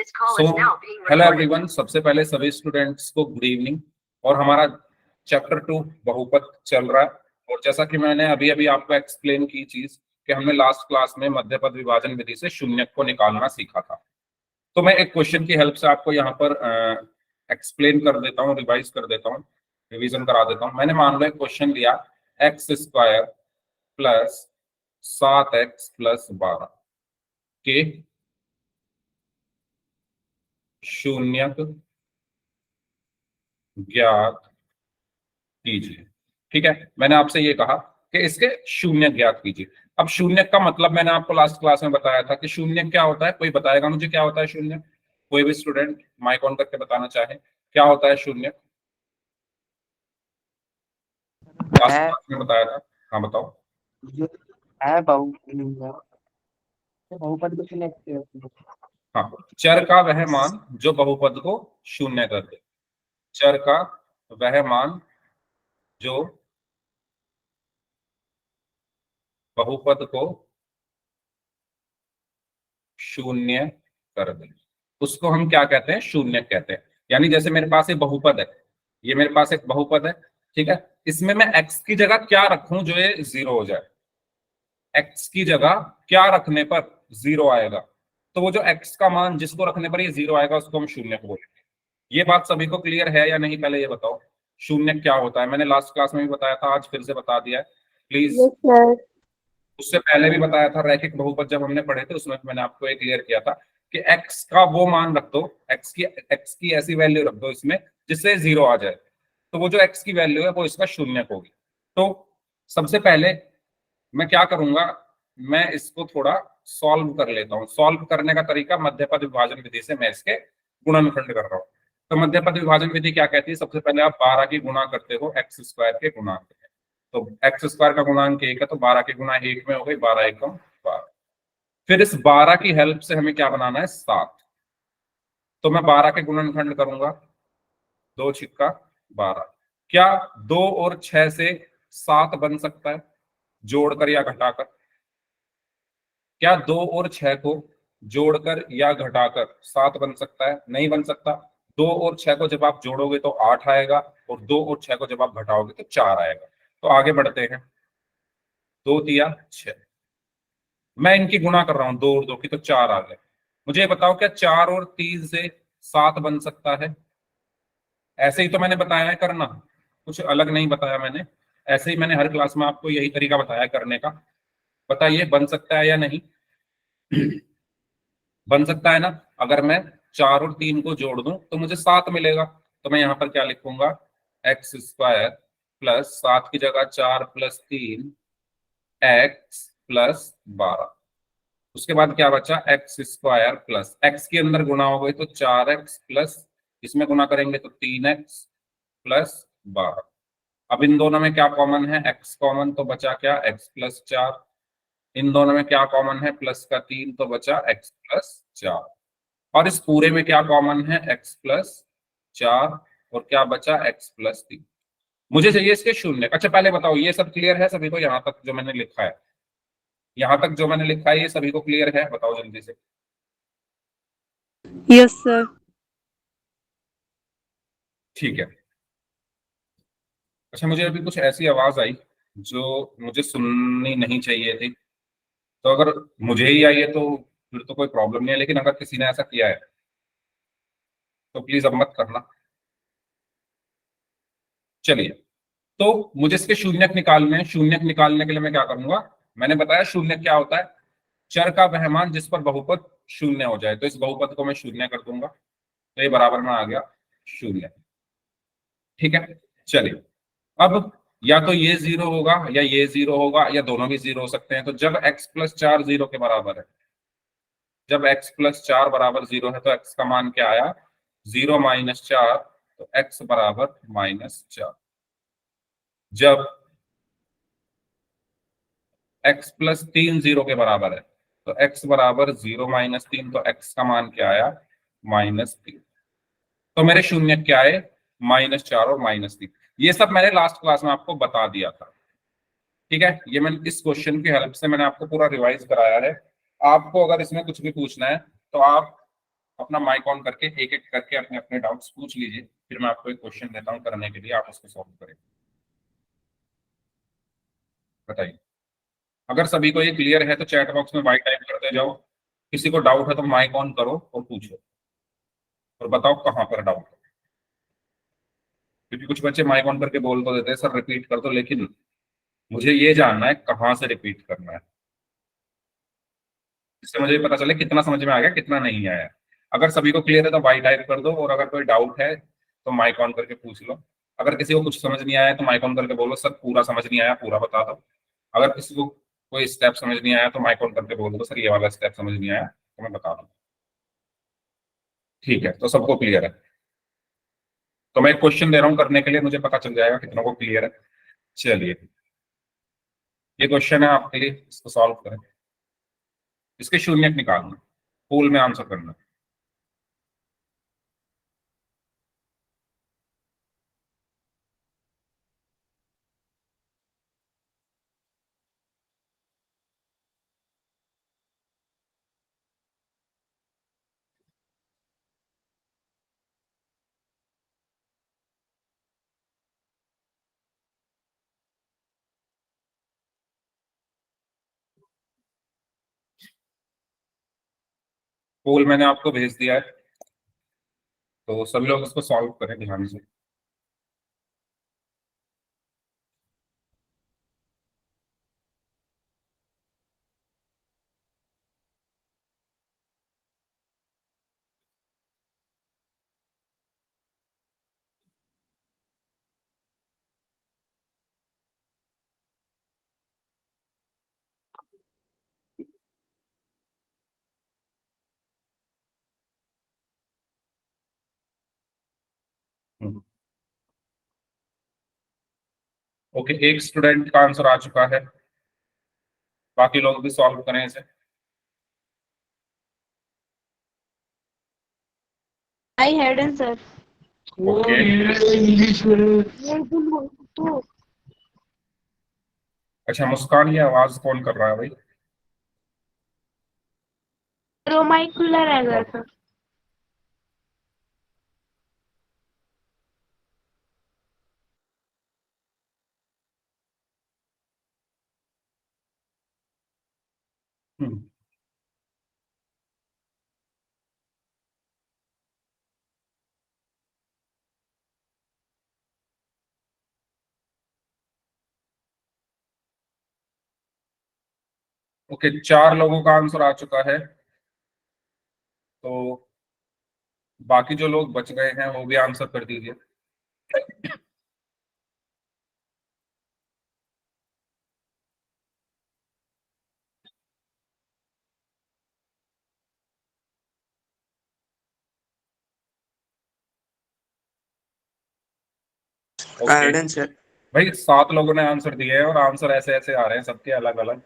So hello everyone, सबसे पहले सभी स्टूडेंट्स को गुड इवनिंग। और हमारा चैप्टर 2 बहुपद चल रहा है। और जैसा कि मैंने अभी अभी आपको एक्सप्लेन की चीज कि हमने लास्ट क्लास में मध्यपद विभाजन विधि से शून्यक को निकालना सीखा था, तो मैं एक क्वेश्चन की हेल्प से आपको यहाँ पर एक्सप्लेन कर देता हूँ, रिवाइज कर देता हूँ, रिवीजन करा देता हूँ। मैंने मान लो एक क्वेश्चन लिया, x square plus 7x plus 12 के शून्यक ज्ञात कीजिए। ठीक है, मैंने आपसे ये कहा कि इसके शून्य ज्ञात कीजिए। अब शून्य का मतलब मैंने आपको लास्ट क्लास में बताया था कि शून्य क्या होता है। कोई बताएगा मुझे क्या होता है शून्य? कोई भी स्टूडेंट माइक ऑन करके बताना चाहे क्या होता है शून्य? लास्ट क्लास में बताया था। हाँ बताओ। बहुपद को हाँ, चर का वह मान जो बहुपद को शून्य कर दे। चर का वह मान जो बहुपद को शून्य कर दे, उसको हम क्या कहते हैं? शून्य कहते हैं। यानी जैसे मेरे पास एक बहुपद है, ये मेरे पास एक बहुपद है, ठीक है। इसमें मैं x की जगह क्या रखूं जो ये 0 हो जाए? x की जगह क्या रखने पर 0 आएगा? तो वो जो x का मान जिसको रखने पर ये 0 आएगा उसको हम शून्य को बोलेंगे। ये बात सभी को क्लियर है या नहीं? पहले ये बताओ शून्य क्या होता है। मैंने लास्ट क्लास में भी बताया था, आज फिर से बता दिया है प्लीज। उससे पहले भी बताया था, रैखिक बहुपद जब हमने पढ़े थे उसमें मैंने आपको एक क्लियर किया था कि x का वो मान रख दो, x की ऐसी वैल्यू रख दो इसमें जिससे 0 आ जाए, तो वो जो x की वैल्यू है वो इसका शून्य होगी। तो सबसे पहले मैं क्या करूंगा, मैं इसको थोड़ा सॉल्व कर लेता हूँ। सॉल्व करने का तरीका मध्यपद विभाजन विधि से मैं इसके गुणनखंड कर रहा हूँ। तो मध्यपद विभाजन विधि क्या कहती है? सबसे पहले आप 12 की गुणा करते हो एक्स स्क्वायर के गुणांक में। तो एक्स स्क्वायर का गुणांक 1 है, तो 12 के गुणा 1 में हो गई 12 एकम 12। फिर इस 12 की हेल्प से हमें क्या बनाना है? 7। तो मैं 12 के गुणनखंड करूंगा, 2 छिक्का 12। क्या 2 और 6 से 7 बन सकता है जोड़कर या घटाकर? क्या 2 और 6 को जोड़कर या घटाकर 7 बन सकता है? नहीं बन सकता। 2 और 6 को जब आप जोड़ोगे तो 8 आएगा, और 2 और 6 को जब आप घटाओगे तो 4 आएगा। तो आगे बढ़ते हैं, 2 तिया 6, मैं इनकी गुणा कर रहा हूं, 2 और 2 की, तो 4 आ गए। मुझे ये बताओ क्या 4 और 3 से 7 बन सकता है? ऐसे ही तो मैंने बताया है करना, कुछ अलग नहीं बताया मैंने। ऐसे ही मैंने हर क्लास में आपको यही तरीका बताया करने का। बताइए बन सकता है या नहीं? बन सकता है ना। अगर मैं 4 और 3 को जोड़ दूं तो मुझे 7 मिलेगा। तो मैं यहां पर क्या लिखूंगा? एक्स स्क्वायर प्लस 7 की जगह 4 प्लस 3 एक्स प्लस 12। उसके बाद क्या बचा? एक्स स्क्वायर प्लस एक्स के अंदर गुणा हो गई तो 4x प्लस इसमें गुणा करेंगे तो 3x प्लस 12। अब इन दोनों में क्या कॉमन है? x कॉमन, तो बचा क्या? x plus 4। इन दोनों में क्या कॉमन है? प्लस का 3, तो बचा x प्लस 4। और इस पूरे में क्या कॉमन है? x प्लस 4, और क्या बचा? x plus 3। मुझे चाहिए इसके शून्य। अच्छा पहले बताओ ये सब क्लियर है सभी को? यहाँ तक जो मैंने लिखा है, यहाँ तक जो मैंने लिखा है ये सभी को क्लियर है? बताओ जल्दी से। Yes sir. ठीक है। अच्छा, मुझे अभी कुछ ऐसी आवाज आई जो मुझे सुननी नहीं चाहिए थी। तो अगर मुझे ही आई है तो फिर तो कोई प्रॉब्लम नहीं है, लेकिन अगर किसी ने ऐसा किया है तो प्लीज अब मत करना। चलिए, तो मुझे इसके शून्यक निकालने हैं। शून्यक निकालने के लिए मैं क्या करूंगा? मैंने बताया शून्यक क्या होता है? चर का वह मान जिस पर बहुपद शून्य हो जाए। तो इस बहुपद को मैं शून्य कर दूंगा, तो ये बराबर में आ गया शून्य। ठीक है, चलिए। अब या तो ये 0 होगा या ये 0 होगा, या दोनों भी 0 हो सकते हैं। तो जब x प्लस 4 0 के बराबर है, जब x प्लस 4 बराबर 0 है, तो x का मान क्या आया? 0 माइनस 4, तो x बराबर -4। जब x प्लस 3 0 के बराबर है, तो x बराबर 0 माइनस 3, तो x का मान क्या आया? -3। तो मेरे शून्य क्या है? -4 और -3। ये सब मैंने लास्ट क्लास में आपको बता दिया था। ठीक है, ये मैंने इस क्वेश्चन की हेल्प से मैंने आपको पूरा रिवाइज कराया है। आपको अगर इसमें कुछ भी पूछना है तो आप अपना माइक ऑन करके एक एक करके अपने अपने डाउट्स पूछ लीजिए, फिर मैं आपको एक क्वेश्चन देता हूँ करने के लिए, आप उसको सॉल्व करें। बताइए। अगर सभी को ये क्लियर है तो चैट बॉक्स में वाई टाइप करते जाओ, किसी को डाउट है तो माइक ऑन करो और पूछो, और बताओ कहाँ पर डाउट है। क्योंकि कुछ बच्चे माइक ऑन करके बोल तो देते हैं सर रिपीट कर दो, लेकिन मुझे ये जानना है कहाँ से रिपीट करना है, इससे मुझे पता चले कितना समझ में आ गया कितना नहीं आया। अगर सभी को क्लियर है तो वाई टाइप कर दो, और अगर कोई डाउट है तो माइक ऑन करके पूछ लो। अगर किसी को कुछ समझ नहीं आया तो माइक ऑन करके बोलो सर पूरा समझ नहीं आया, पूरा बता दो। अगर किसी को कोई स्टेप समझ नहीं आया तो माइक ऑन करके बोल दो सर ये वाला स्टेप समझ नहीं आया, तो मैं बता दूँ। ठीक है, तो सबको क्लियर है। तो मैं एक क्वेश्चन दे रहा हूँ करने के लिए, मुझे पता चल जाएगा कितनों को क्लियर है। चलिए, ये क्वेश्चन है आपके लिए, इसको सॉल्व करें। इसके शून्यक निकालना, पूल में आंसर करना। पूल मैंने आपको भेज दिया है, तो सभी लोग इसको सॉल्व करें ध्यान से। ओके, एक स्टूडेंट का आंसर आ चुका है, बाकी लोग भी सॉल्व करें इसे। I hadn't, sir. ओके, अच्छा मुस्कान, ये आवाज कौन कर रहा है भाई? तो माइक खुला रहेगा सर। हम्म, ओके, चार लोगों का आंसर आ चुका है, तो बाकी जो लोग बच गए हैं वो भी आंसर कर दीजिए। ओके एविडेंस है। भाई, सात लोगों ने आंसर दिए हैं और आंसर ऐसे ऐसे आ रहे हैं सबके अलग अलग।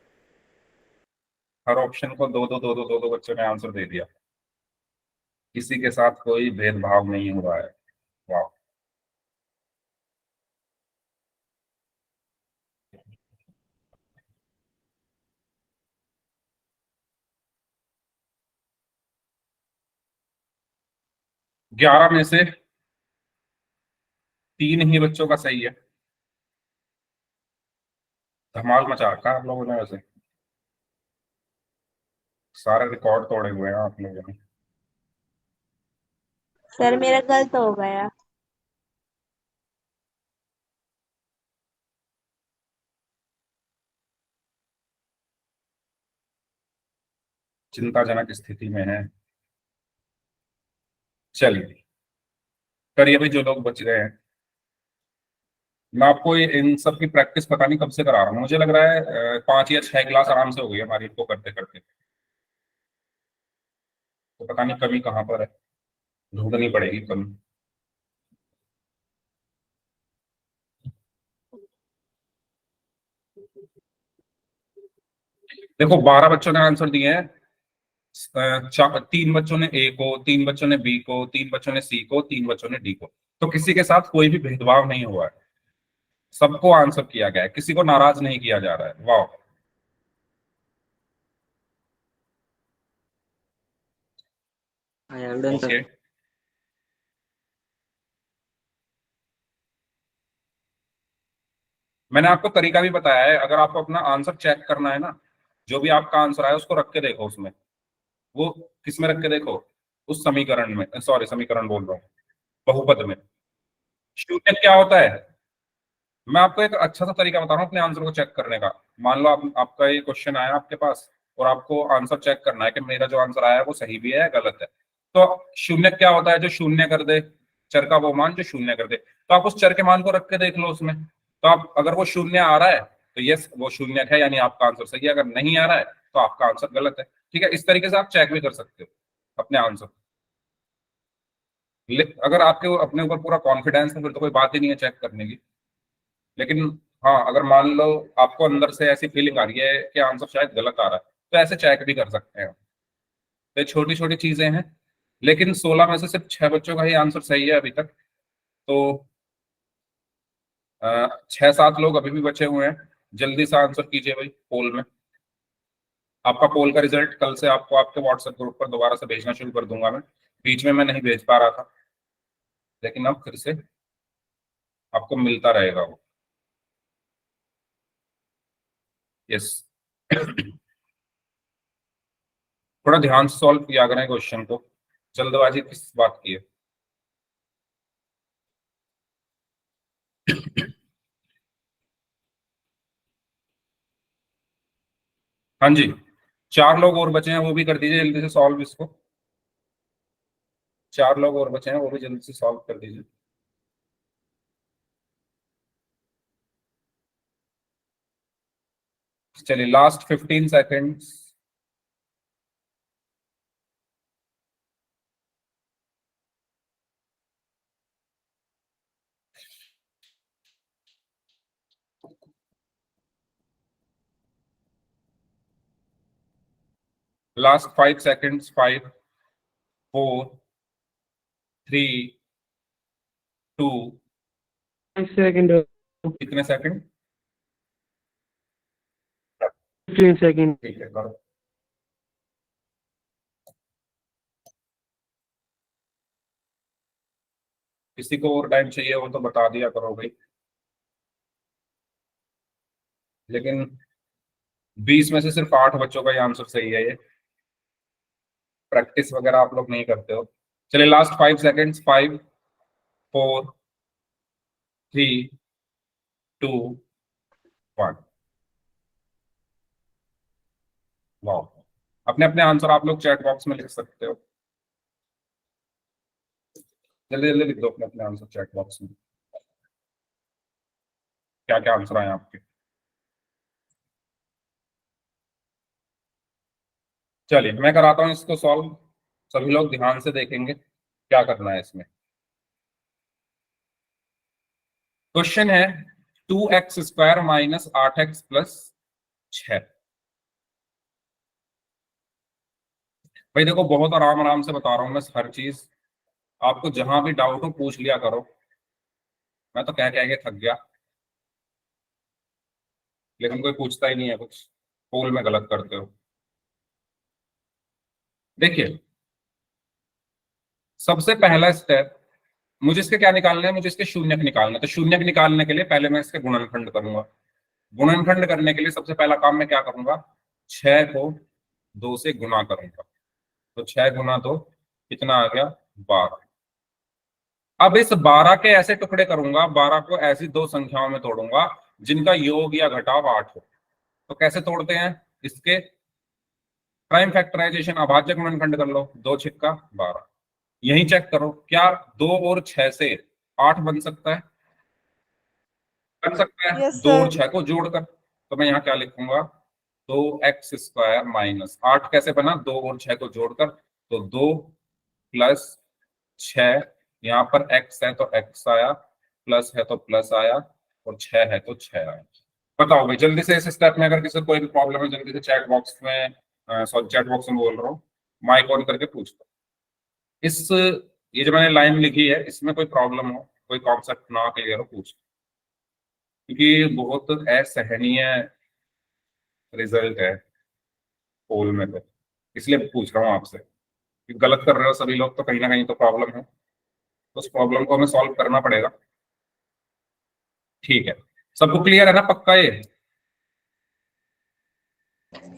हर ऑप्शन को दो दो दो दो दो दो बच्चों ने आंसर दे दिया, किसी के साथ कोई भेदभाव नहीं हो रहा है। वाह। ग्यारह में से तीन ही बच्चों का सही है। धमाल मचा रखा है आप लोगों ने वैसे, सारे रिकॉर्ड तोड़े हुए हैं आप लोगों ने। सर मेरा गलत हो गया। चिंताजनक स्थिति में है। चलिए, करिए भाई जो लोग बच गए हैं। मैं आपको इन सब की प्रैक्टिस पता नहीं कब से करा रहा हूँ, मुझे लग रहा है 5 या 6 क्लास आराम से हो गई है हमारी इनको करते करते। तो पता नहीं कमी कहाँ पर है, ढूंढनी पड़ेगी कमी। देखो 12 बच्चों ने आंसर दिए हैं। तीन बच्चों ने ए को, तीन बच्चों ने बी को, तीन बच्चों ने सी को, तीन बच्चों ने डी को। तो किसी के साथ कोई भी भेदभाव नहीं हुआ है, सबको आंसर किया गया है, किसी को नाराज नहीं किया जा रहा है। वाह। I have done, okay sir. मैंने आपको तरीका भी बताया है, अगर आपको अपना आंसर चेक करना है ना, जो भी आपका आंसर आया उसको रख के देखो उसमें, वो किस में रख के देखो, उस समीकरण में, सॉरी समीकरण बोल रहा हूँ, बहुपद में। शून्य क्या होता है, मैं आपको एक अच्छा सा तरीका बता रहा हूँ अपने आंसर को चेक करने का। मान लो आपका ये क्वेश्चन आया आपके पास और आपको आंसर चेक करना है कि मेरा जो आंसर आया है वो सही भी है या गलत है। तो शून्य क्या होता है, जो शून्य कर दे, चर का वो मान जो शून्य कर दे। तो आप उस चर के मान को रख के देख लो उसमें, तो आप अगर वो शून्य आ रहा है तो यस वो शून्य है, यानी आपका आंसर सही है। अगर नहीं आ रहा है तो आपका आंसर गलत है। ठीक है, इस तरीके से आप चेक भी कर सकते हो अपने आंसर। अगर आपके अपने ऊपर पूरा कॉन्फिडेंस है फिर तो कोई बात ही नहीं है चेक करने की। लेकिन हाँ, अगर मान लो आपको अंदर से ऐसी फीलिंग आ रही है कि आंसर शायद गलत आ रहा है, तो ऐसे चेक भी कर सकते हैं। तो छोटी छोटी चीजें हैं, लेकिन 16 में से सिर्फ 6 बच्चों का ही आंसर सही है अभी तक। तो 6-7 लोग अभी भी बचे हुए हैं। जल्दी से आंसर कीजिए भाई पोल में। आपका पोल का रिजल्ट कल से आपको आपके व्हाट्सएप ग्रुप पर दोबारा से भेजना शुरू कर दूंगा मैं। बीच में मैं नहीं भेज पा रहा था, लेकिन अब फिर से आपको मिलता रहेगा वो। यस थोड़ा ध्यान से सॉल्व किया करें क्वेश्चन को, जल्दबाजी किस बात की है। हाँ जी, 4 लोग और बचे हैं, वो भी कर दीजिए जल्दी से सॉल्व इसको। 4 लोग और बचे हैं, वो भी जल्दी से सॉल्व कर दीजिए। चलिए last 15 seconds. Last 5 seconds, 5, 4, 3, 2। 5 second. कितने सेकंड? 15 second. ठीक है करो। किसी को और टाइम चाहिए हो तो बता दिया करो भाई। लेकिन 20 में से सिर्फ 8 बच्चों का ही आंसर सही है। ये प्रैक्टिस वगैरह आप लोग नहीं करते हो। चलिए लास्ट 5 सेकेंड्स, 5, 4, 3, 2, 1। वाह, अपने अपने आंसर आप लोग चैट बॉक्स में लिख सकते हो। जल्दी जल्दी लिख दो अपने अपने आंसर चैट बॉक्स में, क्या क्या आंसर आए आपके। चलिए मैं कराता हूँ इसको सॉल्व, सभी लोग ध्यान से देखेंगे क्या करना है इसमें। क्वेश्चन है 2x² माइनस 8x प्लस 6। भाई देखो बहुत आराम आराम से बता रहा हूँ मैं हर चीज, आपको जहां भी डाउट हो पूछ लिया करो। मैं तो कह कह के थक गया, लेकिन कोई पूछता ही नहीं है कुछ, पोल में गलत करते हो। देखिए सबसे पहला स्टेप, मुझे इसके क्या निकालना है, मुझे इसके शून्यक निकालना है। तो शून्यक निकालने के लिए पहले मैं इसके गुणनखंड करूंगा। गुणनखंड करने के लिए सबसे पहला काम मैं क्या करूंगा, 6 को 2 से गुना करूंगा। तो 6 × 2 कितना आ गया, 12। अब इस 12 के ऐसे टुकड़े करूंगा, 12 को ऐसी दो संख्याओं में तोड़ूंगा जिनका योग या घटाव 8 हो। तो कैसे तोड़ते हैं इसके, प्राइम फैक्टराइजेशन, अभाज्य गुणनखंड कर लो, 2×6 = 12। यही चेक करो क्या 2 और 6 से 8 बन सकता है, बन सकता है यस 2 और सर। 6 को जोड़कर। तो मैं यहाँ क्या लिखूंगा, 2x² माइनस 8 कैसे बना, 2 और 6 को जोड़कर। तो 2 प्लस 6, यहाँ पर x है तो x आया, प्लस है तो प्लस आया, और 6 है तो 6 आया। बताओ भाई जल्दी से इस स्टेप में अगर किसी को कोई भी प्रॉब्लम है जल्दी से चैट बॉक्स में, सॉरी चैट बॉक्स में बोल रहा हूँ, माइक ऑन करके पूछ लो। इस ये जो मैंने लाइन लिखी है इसमें कोई प्रॉब्लम हो, कोई कॉन्सेप्ट ना क्लियर हो, पूछ। क्योंकि बहुत असहनीय रिजल्ट है पोल में, तो इसलिए पूछ रहा हूँ आपसे। गलत कर रहे हो सभी लोग, तो कहीं ना कहीं तो प्रॉब्लम है, तो उस प्रॉब्लम को हमें सॉल्व करना पड़ेगा। ठीक है, सबको क्लियर है ना पक्का ये?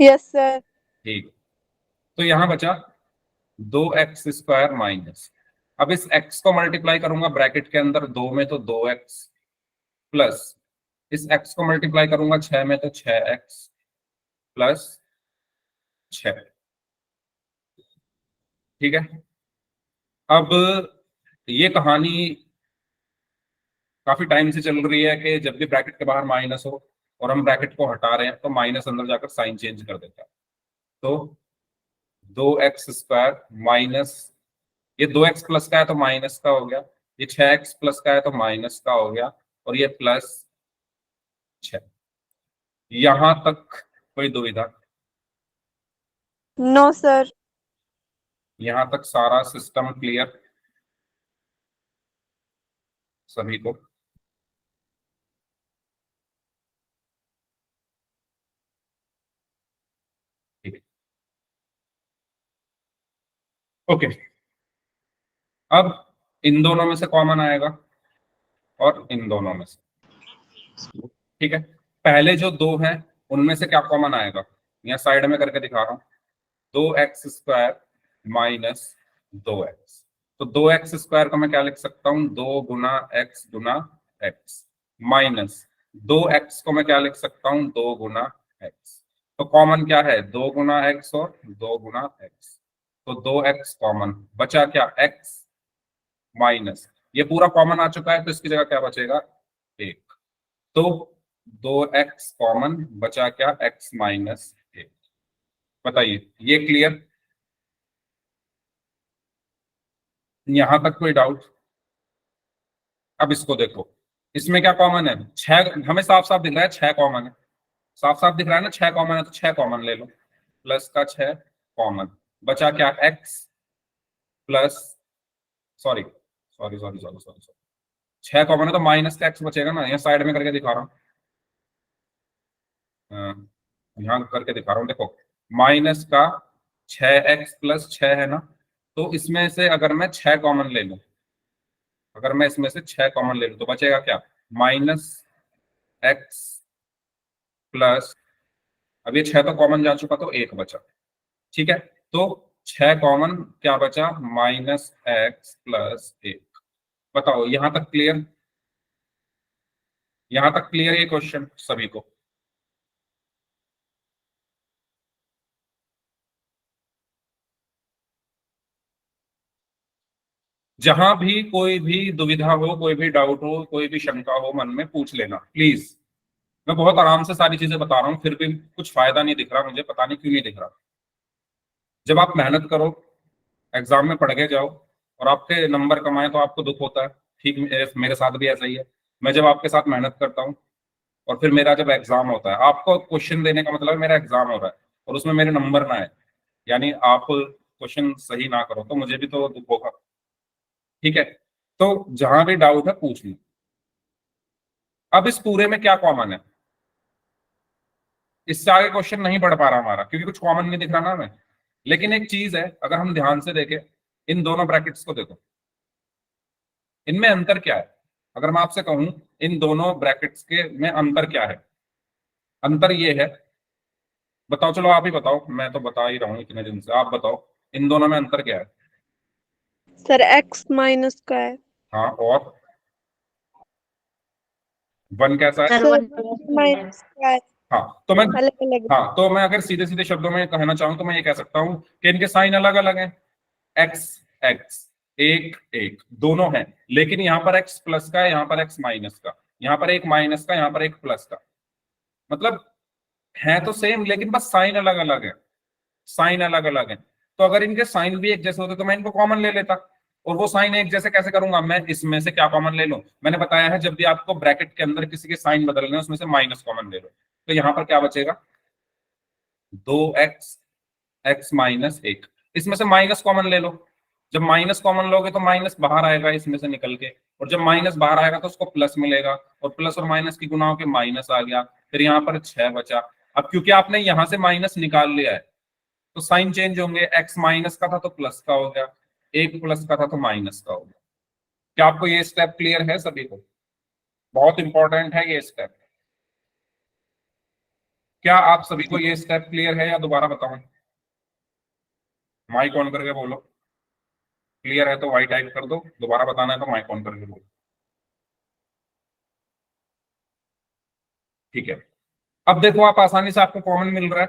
Yes sir. ठीक, तो यहां बचा 2x² माइनस, अब इस x को मल्टीप्लाई करूंगा ब्रैकेट के अंदर 2 में तो 2x प्लस इस x को मल्टीप्लाई करूंगा 6 में तो 6x प्लस 6। ठीक है, अब ये कहानी काफी टाइम से चल रही है कि जब भी ब्रैकेट के बाहर माइनस हो और हम ब्रैकेट को हटा रहे हैं तो माइनस अंदर जाकर साइन चेंज कर देता है। तो 2x² माइनस, ये 2x प्लस का है तो माइनस का हो गया, ये 6x प्लस का है तो माइनस का हो गया, और ये प्लस 6। यहां तक कोई दुविधा? No sir. यहां तक सारा सिस्टम क्लियर सभी को? ठीक है, ओके। अब इन दोनों में से कॉमन आएगा और इन दोनों में से, ठीक है। पहले जो दो हैं उनमें से क्या कॉमन आएगा, यहाँ साइड में करके दिखा रहा हूं, 2x² माइनस 2x। तो 2x² को मैं क्या लिख सकता हूं, 2 गुना x गुना x, माइनस 2x को मैं क्या लिख सकता हूं, 2 गुना x। तो कॉमन क्या है, 2 गुना x और 2 गुना x, तो 2x कॉमन, बचा क्या, x माइनस, ये पूरा कॉमन आ चुका है तो इसकी जगह क्या बचेगा, 1। तो 2x कॉमन, बचा क्या, x माइनस 1। बताइए ये क्लियर? यहां तक कोई डाउट? अब इसको देखो, इसमें क्या कॉमन है, 6 हमें साफ साफ दिख रहा है, 6 कॉमन है, साफ साफ दिख रहा है ना, 6 कॉमन है तो 6 कॉमन ले लो, प्लस का 6 कॉमन, बचा क्या, x plus, sorry sorry sorry sorry sorry sorry 6 common है तो माइनस का x बचेगा ना, यहाँ साइड में करके दिखा रहा हूँ, यहाँ करके दिखा रहा हूँ, देखो माइनस का 6x प्लस 6 है ना, तो इसमें से अगर मैं 6 कॉमन ले लूं, अगर मैं इसमें से 6 कॉमन ले लूं तो बचेगा क्या, माइनस x प्लस, अब ये 6 तो कॉमन जा चुका तो 1 बचा, ठीक है। तो 6 कॉमन क्या बचा, माइनस x प्लस 1। बताओ यहां तक क्लियर? यहां तक क्लियर ये क्वेश्चन सभी को? जहां भी कोई भी दुविधा हो, कोई भी डाउट हो, कोई भी शंका हो मन में, पूछ लेना प्लीज। मैं बहुत आराम से सारी चीजें बता रहा हूँ, फिर भी कुछ फायदा नहीं दिख रहा मुझे, पता नहीं क्यों नहीं दिख रहा। जब आप मेहनत करो, एग्जाम में पढ़ के जाओ और आपके नंबर कमाए तो आपको दुख होता है, ठीक मेरे साथ भी ऐसा ही है। मैं जब आपके साथ मेहनत करता हूँ और फिर मेरा जब एग्जाम होता है, आपको क्वेश्चन देने का मतलब है मेरा एग्जाम हो रहा है और उसमें मेरे नंबर ना आए, यानी आप क्वेश्चन सही ना करो, तो मुझे भी तो दुख होगा, ठीक है। तो जहां भी डाउट है पूछ लो। अब इस पूरे में क्या कॉमन है, इससे आगे क्वेश्चन नहीं बढ़ पा रहा हमारा, क्योंकि कुछ कॉमन नहीं दिख रहा ना हमें। लेकिन एक चीज है, अगर हम ध्यान से देखें, इन दोनों ब्रैकेट्स को देखो, इनमें अंतर क्या है। अगर मैं आपसे कहूं इन दोनों ब्रैकेट्स के में अंतर क्या है, अंतर ये है, बताओ, चलो आप ही बताओ, मैं तो बता ही रहा हूँ इतने दिन से, आप बताओ इन दोनों में अंतर क्या है। सर x माइनस का है। हाँ, और 1 कैसा है? सर सर 1 माइनस का है, हाँ तो मैं, अलग अलग। हाँ तो मैं अगर सीधे सीधे शब्दों में कहना चाहूं तो मैं ये कह सकता हूं कि इनके साइन अलग अलग हैं, x x 1 1 दोनों हैं, लेकिन यहाँ पर x प्लस का है, यहाँ पर x माइनस का, यहाँ पर एक माइनस का, यहाँ पर एक प्लस का, मतलब है तो सेम लेकिन बस साइन अलग अलग है, साइन अलग अलग है। तो अगर इनके साइन भी एक जैसे होते तो मैं इनको कॉमन ले लेता, और वो साइन एक जैसे कैसे करूंगा, मैं इसमें से क्या कॉमन ले लूं, मैंने बताया है जब भी आपको ब्रैकेट के अंदर किसी के साइन बदलने उसमें से माइनस कॉमन ले लो। तो यहाँ पर क्या बचेगा, 2x x माइनस 1, इसमें से माइनस कॉमन ले लो, जब माइनस कॉमन लोगे तो माइनस बाहर आएगा इसमें से निकल के, और जब माइनस बाहर आएगा तो उसको प्लस मिलेगा, और प्लस और माइनस की गुना होकर माइनस आ गया, फिर यहाँ पर 6 बचा। अब क्योंकि आपने यहां से माइनस निकाल लिया है तो साइन चेंज होंगे, एक्स माइनस का था तो प्लस का हो गया, एक प्लस का था तो माइनस का हो गया। क्या आपको ये स्टेप क्लियर है सभी को? बहुत इंपॉर्टेंट है ये स्टेप। क्या आप सभी को ये स्टेप क्लियर है या दोबारा बताऊं? माइक ऑन करके बोलो। क्लियर है तो वाई टाइप कर दो, दोबारा बताना है तो माइक ऑन करके बोलो। ठीक है, अब देखो आप आसानी से, आपको कॉमन मिल रहा है।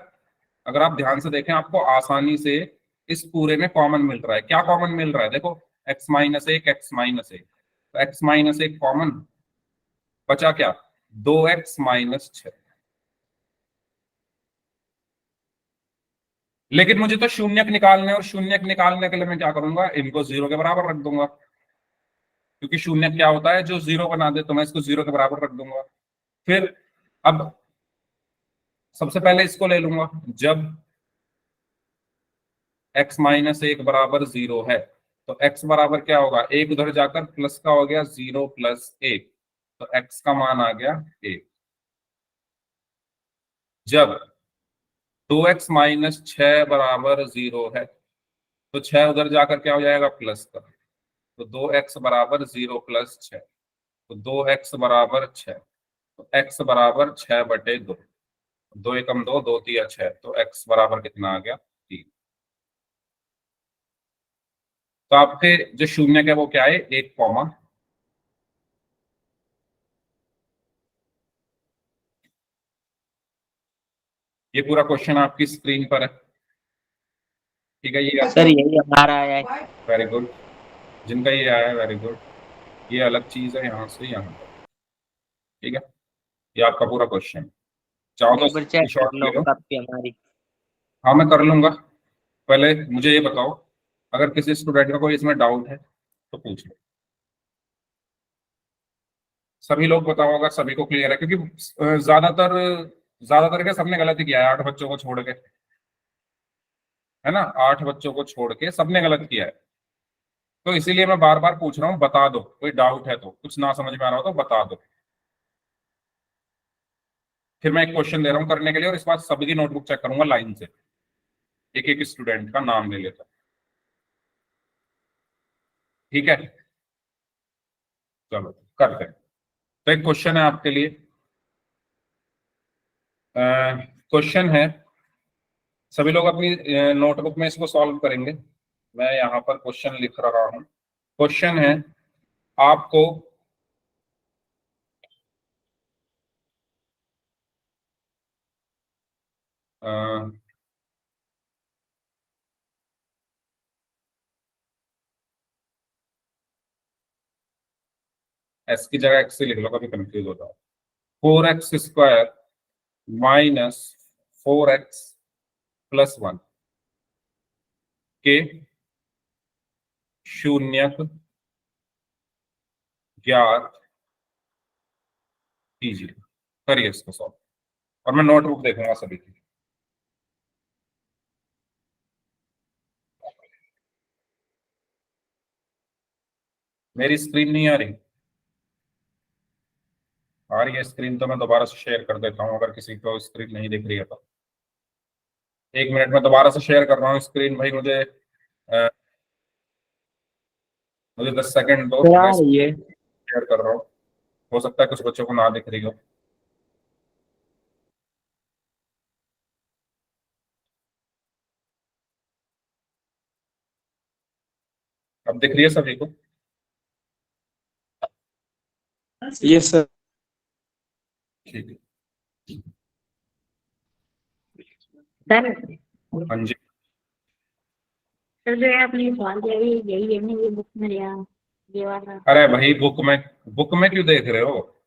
अगर आप ध्यान से देखें आपको आसानी से इस पूरे में कॉमन मिल रहा है। क्या कॉमन मिल रहा है? देखो x माइनस एक, एक्स माइनस एक, तो x माइनस एक कॉमन, बचा क्या? 2x minus 6। लेकिन मुझे तो शून्यक निकालने हैं, और शून्यक निकालने के लिए मैं क्या करूंगा? इनको जीरो के बराबर रख दूंगा, क्योंकि शून्यक क्या होता है? जो जीरो बना दे, तो मैं इसको जीरो के बराबर रख दूंगा। फिर अब सबसे पहले इसको ले लूंगा, जब x माइनस एक बराबर जीरो है तो x बराबर क्या होगा? एक उधर जाकर प्लस का हो गया, जीरो प्लस एक, तो x का मान आ गया एक। जब 2x माइनस 6 बराबर जीरो है तो 6 उधर जाकर क्या हो जाएगा? प्लस का, तो 2x बराबर जीरो प्लस 6, तो 2x बराबर 6, तो x बराबर 6/2, दो एकम दो, दो तिया 6, तो x बराबर कितना आ गया? 3। तो आपके जो शून्य है वो क्या है? एक कॉमा। ये पूरा क्वेश्चन आपकी स्क्रीन पर है, ठीक है? ये सर यही हमारा है। वेरी गुड, जिनका ये आया है वेरी गुड। ये अलग चीज है यहाँ से यहाँ तक, ठीक है? ये आपका पूरा क्वेश्चन। चाहो तो एक बार चेक शॉर्ट कर लो ले लो। कब की हमारी। हाँ मैं कर लूंगा। पहले मुझे ये बताओ, अगर किसी स्टूडेंट का कोई इसमें डाउट है तो पूछ लो। सभी लोग बताओ अगर सभी को क्लियर है, क्योंकि ज्यादातर ज्यादातर क्या सबने गलत ही किया है, 8 बच्चों को छोड़ के, है ना? 8 बच्चों को छोड़ के सबने गलत किया है। तो इसीलिए मैं बार बार पूछ रहा हूँ, बता दो। कोई डाउट है तो, कुछ ना समझ में आ रहा हो तो बता दो। फिर मैं एक क्वेश्चन दे रहा हूँ करने के लिए, और इस बार सभी की नोटबुक चेक करूंगा लाइन से, एक एक स्टूडेंट का नाम ले लेता हूं, ठीक है? चलो करते हैं। तो एक क्वेश्चन है आपके लिए। क्वेश्चन है, सभी लोग अपनी नोटबुक में इसको सॉल्व करेंगे। मैं यहाँ पर क्वेश्चन लिख रहा हूँ। क्वेश्चन है, आपको एस की जगह एक्स से लिख लो, कभी कंफ्यूज हो जाओ। 4x² माइनस 4x+1 के शून्यक ज्ञात कीजिए। करिए इसको सॉल्व, और मैं नोटबुक देखूंगा सभी की। मेरी स्क्रीन नहीं आ रही? आ रही है स्क्रीन तो मैं दोबारा से शेयर कर देता हूँ, अगर किसी को स्क्रीन नहीं दिख रही है तो। 1 मिनट में दोबारा से शेयर कर रहा हूँ स्क्रीन भाई। मुझे 10 सेकंड दो, क्या मैं ये शेयर कर रहा हूँ। हो सकता है कुछ बच्चों को ना दिख रही हो। अब दिख रही है सभी को? ये सर ठीक है। सर हाँ जी। सर जो है आपने सवाल दिया यही है ना, ये बुक में लिया, ये वाला। अरे भाई बुक में क्यों देख रहे हो?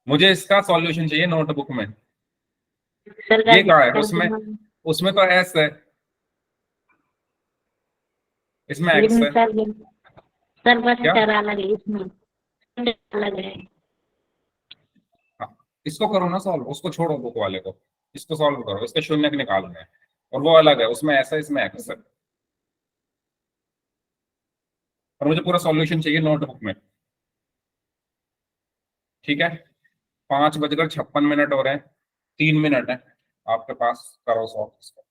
मुझे इसका सॉल्यूशन चाहिए नोटबुक में। सर ये कहाँ है? कर उसमें दूंगा। उसमें तो एस है, इसमें एक्स लेकिन है। सर बस क्या? सर अलग है, इसमें अलग है। हाँ, इसको करो ना सॉल्व, उसको छोड़ो बुक वाले को, इसको सॉल्व करो। इसके शून्य के निकालना है, और वो अलग है, उसमें ऐसा, इसमें एक्स है। और मुझे पूरा सॉल्यूशन चाहिए नोटबुक में, ठीक है? 5:56 हो रहे हैं, 3 मिनट है आपके पास, करो सॉल्व इसको।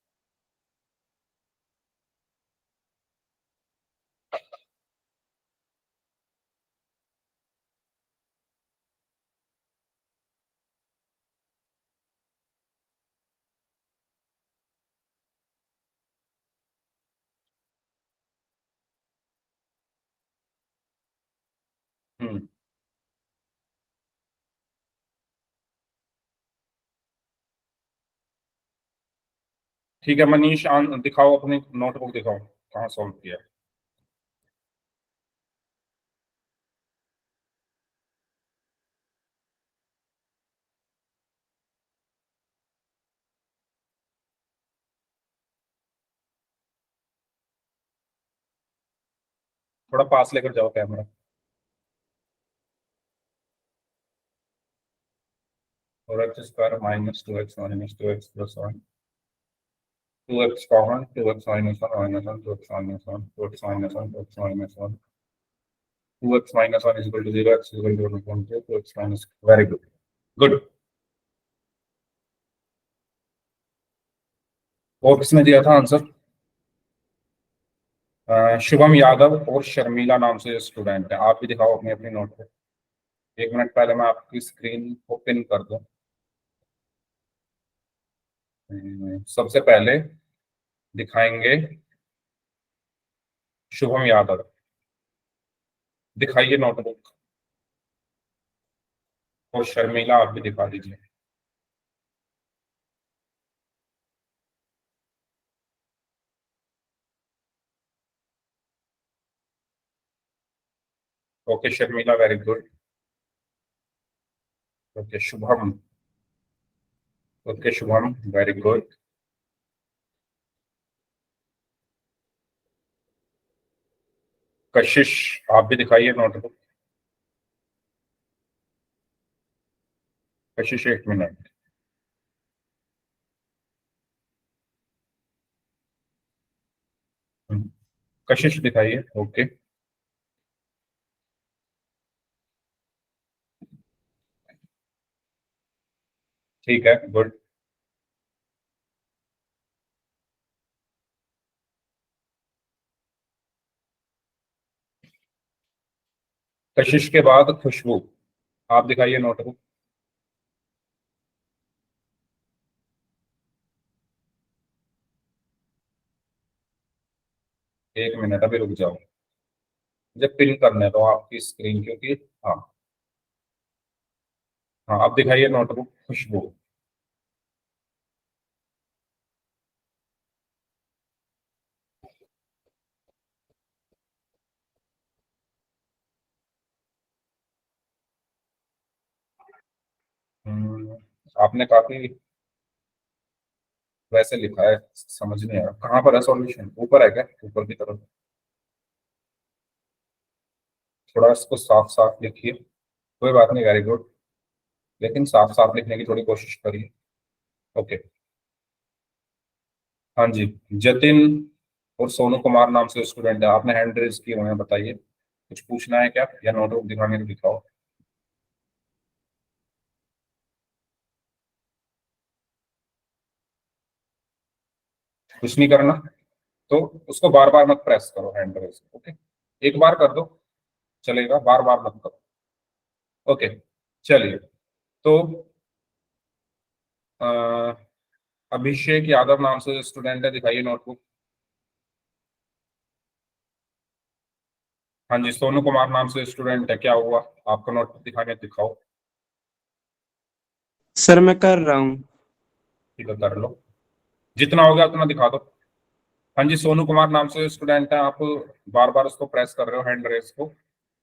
हम्म, ठीक है मनीष, दिखाओ अपनी नोटबुक, दिखाओ कहाँ सॉल्व किया। थोड़ा पास लेकर जाओ कैमरा। और x square minus 2x plus 1, 2x common, 2x minus 1 minus 1, 2x minus 1, 2x minus 1, 2x minus 1, 2x minus 1 is equal to 0, x is equal to 1, 2x minus, very good, good. और किसने दिया था answer? Shubham Yadav और शर्मिला नाम से student है। आप भी दिखाओ अपनी अपनी नोट पे। 1 मिनट पहले मैं आपकी स्क्रीन को पिन कर दूं। सबसे पहले दिखाएंगे शुभम यादव, दिखाइए नोटबुक। और शर्मिला आप भी दिखा दीजिए। Okay Sharmila, very good. Okay Shubham, okay Shubham, very good. कशिश, आप भी दिखाइए नोटबुक। कशिश 1 मिनट। कशिश दिखाइए, ओके। ठीक है, गुड। कशिश के बाद खुशबू, आप दिखाइए नोटबुक। 1 मिनट, अभी रुक जाओ, मुझे पिन करने दो आपकी स्क्रीन, क्योंकि हाँ, हाँ आप दिखाइए नोटबुक खुशबू। आपने काफी वैसे लिखा है, समझ नहीं आ रहा कहाँ पर है सॉल्यूशन। ऊपर है क्या, ऊपर की तरफ? थोड़ा इसको साफ साफ लिखिए। कोई बात नहीं, वेरी गुड, लेकिन साफ साफ लिखने की थोड़ी कोशिश करिए। ओके। हाँ जी, जतिन और सोनू कुमार नाम से स्टूडेंट है, आपने हैंड रेज किए हुए हैं, बताइए कुछ पूछना है क्या, या नोटबुक दिखाने को दिखाओ। कुछ नहीं करना, तो उसको बार बार मत प्रेस करो हैंड रेज, ओके। एक बार कर दो चलेगा, बार बार मत करो। ओके, चलिए। तो अ, अभिषेक यादव नाम से स्टूडेंट है, दिखाइए नोटबुक। हाँ जी, सोनू कुमार नाम से स्टूडेंट है, क्या हुआ? आपका नोटबुक दिखाने दिखाओ। सर मैं कर रहा हूँ। ठीक है, कर लो, जितना हो गया उतना दिखा दो। हाँ जी, सोनू कुमार नाम से स्टूडेंट है, आप बार बार उसको प्रेस कर रहे हो हैंड रेस को।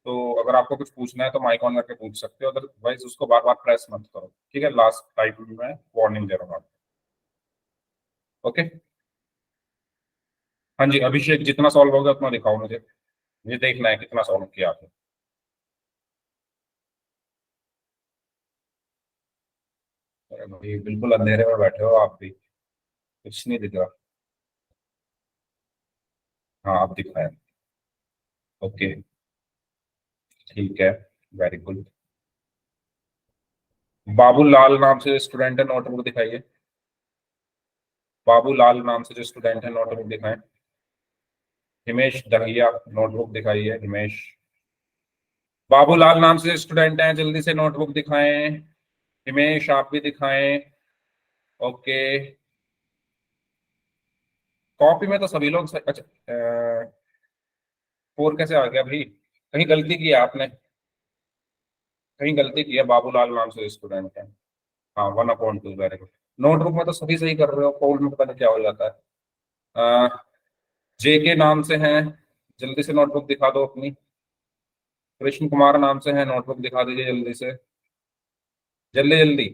तो अगर आपको कुछ पूछना है तो माइक ऑन करके पूछ सकते हो, अदरवाइज उसको बार बार प्रेस मत करो, ठीक है। लास्ट टाइम में वार्निंग दे रहा हूँ आपको, ओके। हाँ जी अभिषेक, जितना सॉल्व हो गया उतना दिखाओ मुझे, मुझे देखना है कितना सॉल्व किया आपने। अरे भाई, बिल्कुल अंधेरे में बैठे हो आप भी, कुछ नहीं दिख रहा। हाँ आप दिखाए, ओके, ठीक है, वेरी गुड। बाबूलाल नाम से स्टूडेंट है, नोटबुक दिखाइए। बाबूलाल नाम से जो स्टूडेंट है, नोटबुक दिखाएं। हिमेश दहिया, नोटबुक दिखाइए हिमेश। बाबूलाल नाम से स्टूडेंट हैं, जल्दी से नोटबुक दिखाएं। हिमेश आप भी दिखाएं, ओके। कॉपी में तो सभी लोग अच्छा, 4 कैसे आ गया भाई? कहीं गलती की है आपने? कहीं गलती की है, बाबूलाल नाम से स्टूडेंट है। हाँ 1/2, वेरी गुड। नोटबुक में तो सभी सही कर रहे हो, पोल में पता नहीं क्या हो जाता है। जे के नाम से हैं, जल्दी से नोटबुक दिखा दो अपनी। कृष्ण कुमार नाम से है, नोटबुक दिखा दीजिए जल्दी से, जल्दी जल्दी,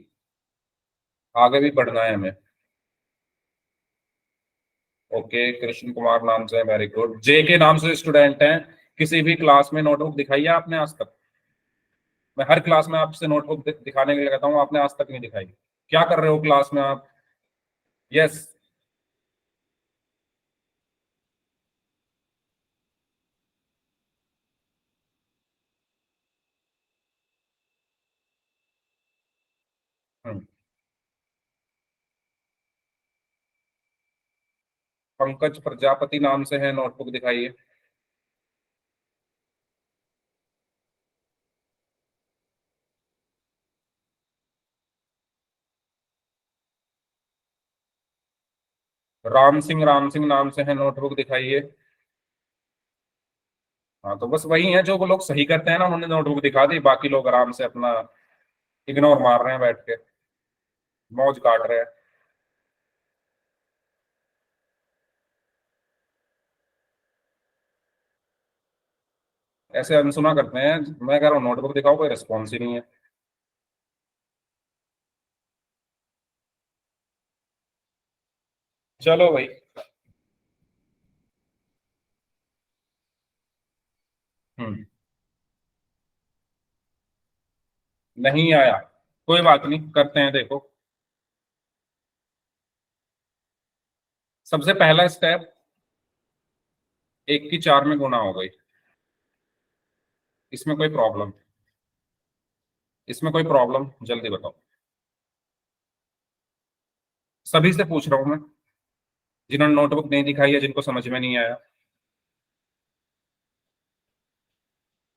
आगे भी बढ़ना है हमें। ओके, कृष्ण कुमार नाम से है, वेरी गुड। जे के नाम से स्टूडेंट हैं, किसी भी क्लास में नोटबुक दिखाई है आपने आज तक? मैं हर क्लास में आपसे नोटबुक दिखाने के लिए कहता हूँ, आपने आज तक नहीं दिखाई। क्या कर रहे हो क्लास में आप? यस। पंकज प्रजापति नाम से है, नोटबुक दिखाइए। राम सिंह नाम से है, नोटबुक दिखाइए। हाँ तो बस वही है, जो वो लोग सही करते हैं ना उन्होंने नोटबुक दिखा दी, बाकी लोग आराम से अपना इग्नोर मार रहे हैं, बैठ के मौज काट रहे हैं। ऐसे अनसुना करते हैं, मैं कह रहा हूँ नोटबुक दिखाओ, कोई रिस्पॉन्स ही नहीं है। चलो भाई। हम्म। नहीं आया, कोई बात नहीं, करते हैं, देखो। सबसे पहला स्टेप, 1 की 4 में गुणा हो गई। इसमें कोई प्रॉब्लम? इसमें कोई प्रॉब्लम, जल्दी बताओ। सभी से पूछ रहा हूं मैं, जिन्होंने नोटबुक नहीं दिखाई है, जिनको समझ में नहीं आया।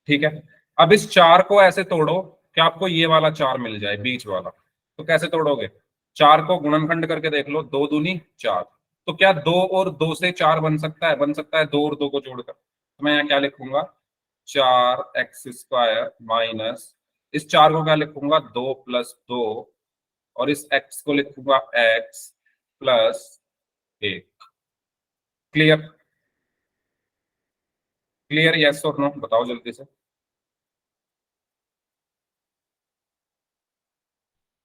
ठीक है, अब इस 4 को ऐसे तोड़ो कि आपको ये वाला 4 मिल जाए, बीच वाला। तो कैसे तोड़ोगे? 4 को गुणनखंड करके देख लो, 2 दूनी 4। तो क्या 2 और 2 से 4 बन सकता है? बन सकता है, 2 और 2 को जोड़कर। तो मैं यहाँ क्या लिखूंगा? 4x² माइनस, इस 4 को क्या लिखूंगा? 2 + 2, और इस x को लिखूंगा x + 1। क्लियर? क्लियर, यस और नो बताओ जल्दी से।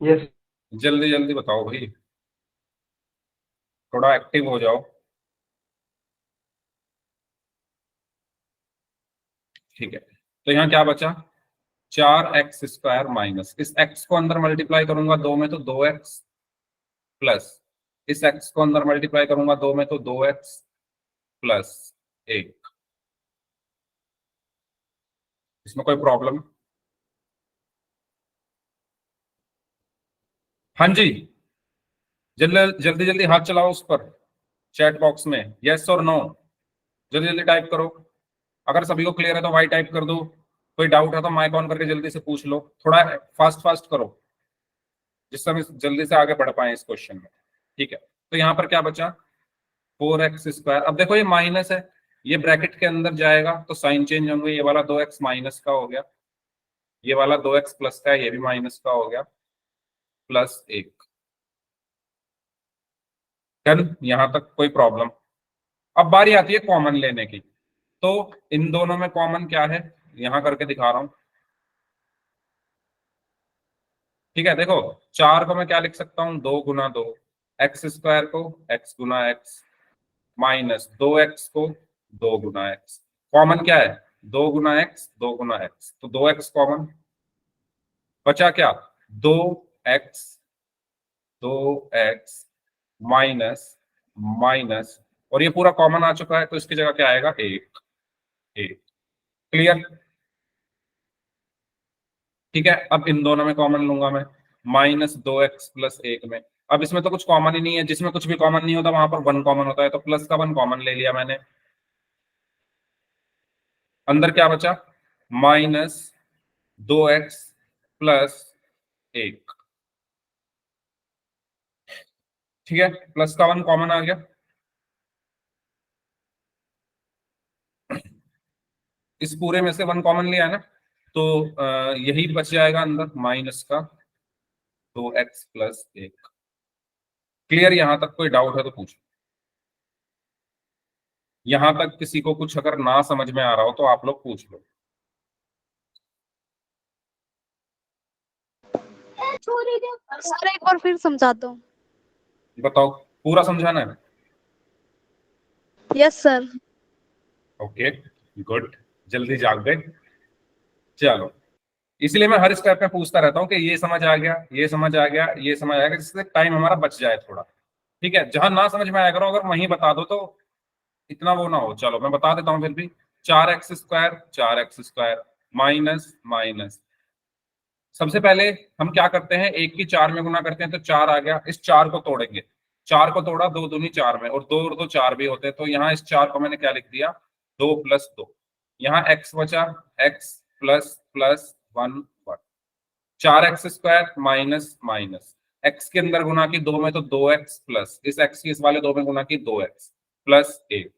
यस। जल्दी जल्दी बताओ भाई, थोड़ा एक्टिव हो जाओ। ठीक है, तो यहाँ क्या बचा? 4x² माइनस, इस x को अंदर मल्टीप्लाई करूंगा 2 में तो 2x, प्लस इस x को अंदर मल्टीप्लाई करूंगा 2 में तो 2x + 1। इसमें कोई प्रॉब्लम? हाँ जी, जल्दी जल्दी जल्दी हाथ चलाओ उस पर, चैट बॉक्स में यस और नो, जल्दी जल्दी टाइप करो। अगर सभी को क्लियर है तो वाई टाइप कर दो, कोई डाउट है तो माइक ऑन करके जल्दी से पूछ लो, थोड़ा फास्ट फास्ट करो, जिससे हम जल्दी से आगे बढ़ पाए इस क्वेश्चन में। ठीक है, तो यहाँ पर क्या बचा? 4x²। अब देखो ये माइनस है, ये ब्रैकेट के अंदर जाएगा तो साइन चेंज होंगे, ये वाला 2x माइनस का हो गया, ये वाला 2x प्लस का है, ये भी माइनस का हो गया, +1। डन, यहां तक कोई प्रॉब्लम? अब बारी आती है कॉमन लेने की। तो इन दोनों में कॉमन क्या है, यहां करके दिखा रहा हूं। ठीक है, देखो 4 को मैं क्या लिख सकता हूँ? 2 × 2, x² को x × x, माइनस 2x को 2 × x। कॉमन क्या है? 2 × x, 2 × x, तो 2x कॉमन बचा। क्या? 2x, 2x माइनस माइनस, और ये पूरा कॉमन आ चुका है, तो इसकी जगह क्या आएगा? 1। क्लियर? ठीक है, अब इन दोनों में कॉमन लूंगा मैं, -2x + 1 में। अब इसमें तो कुछ कॉमन ही नहीं है, जिसमें कुछ भी कॉमन नहीं होता वहां पर 1 कॉमन होता है, तो प्लस का 1 कॉमन ले लिया मैंने। अंदर क्या बचा? -2x + 1। ठीक है, प्लस का 1 कॉमन आ गया। इस पूरे में से 1 कॉमन लिया है ना, तो यही बच जाएगा अंदर माइनस का 2x+1। क्लियर? यहां तक कोई डाउट है तो पूछो। यहां तक किसी को कुछ अगर ना समझ में आ रहा हो तो आप लोग पूछ लो। सर एक बार फिर समझा दो। बताओ, पूरा समझाना है? Yes sir. ओके, गुड, जल्दी जाग गए। चलो, इसलिए मैं हर स्टेप में पूछता रहता हूँ कि ये समझ आ गया, ये समझ आ गया, ये समझ आ गया, जिससे टाइम हमारा बच जाए थोड़ा। ठीक है, जहां ना समझ में आया करो अगर वहीं बता दो तो इतना वो ना हो। चलो मैं बता देता हूँ फिर भी। 4x², 4x² minus minus. सबसे पहले हम क्या करते हैं, एक की 4 में गुना करते हैं तो 4 आ गया। इस 4 को तोड़ेंगे, 4 को तोड़ा, 2 दूनी 4 में, और 2 और 2 4 भी होते हैं, तो यहाँ इस 4 को मैंने क्या लिख दिया, 2+2। यहाँ x बचा, x plus plus 1 1। 4x² minus minus, x के अंदर गुना की 2 में तो 2x प्लस इस x की इस वाले 2 में गुना की 2x प्लस 1।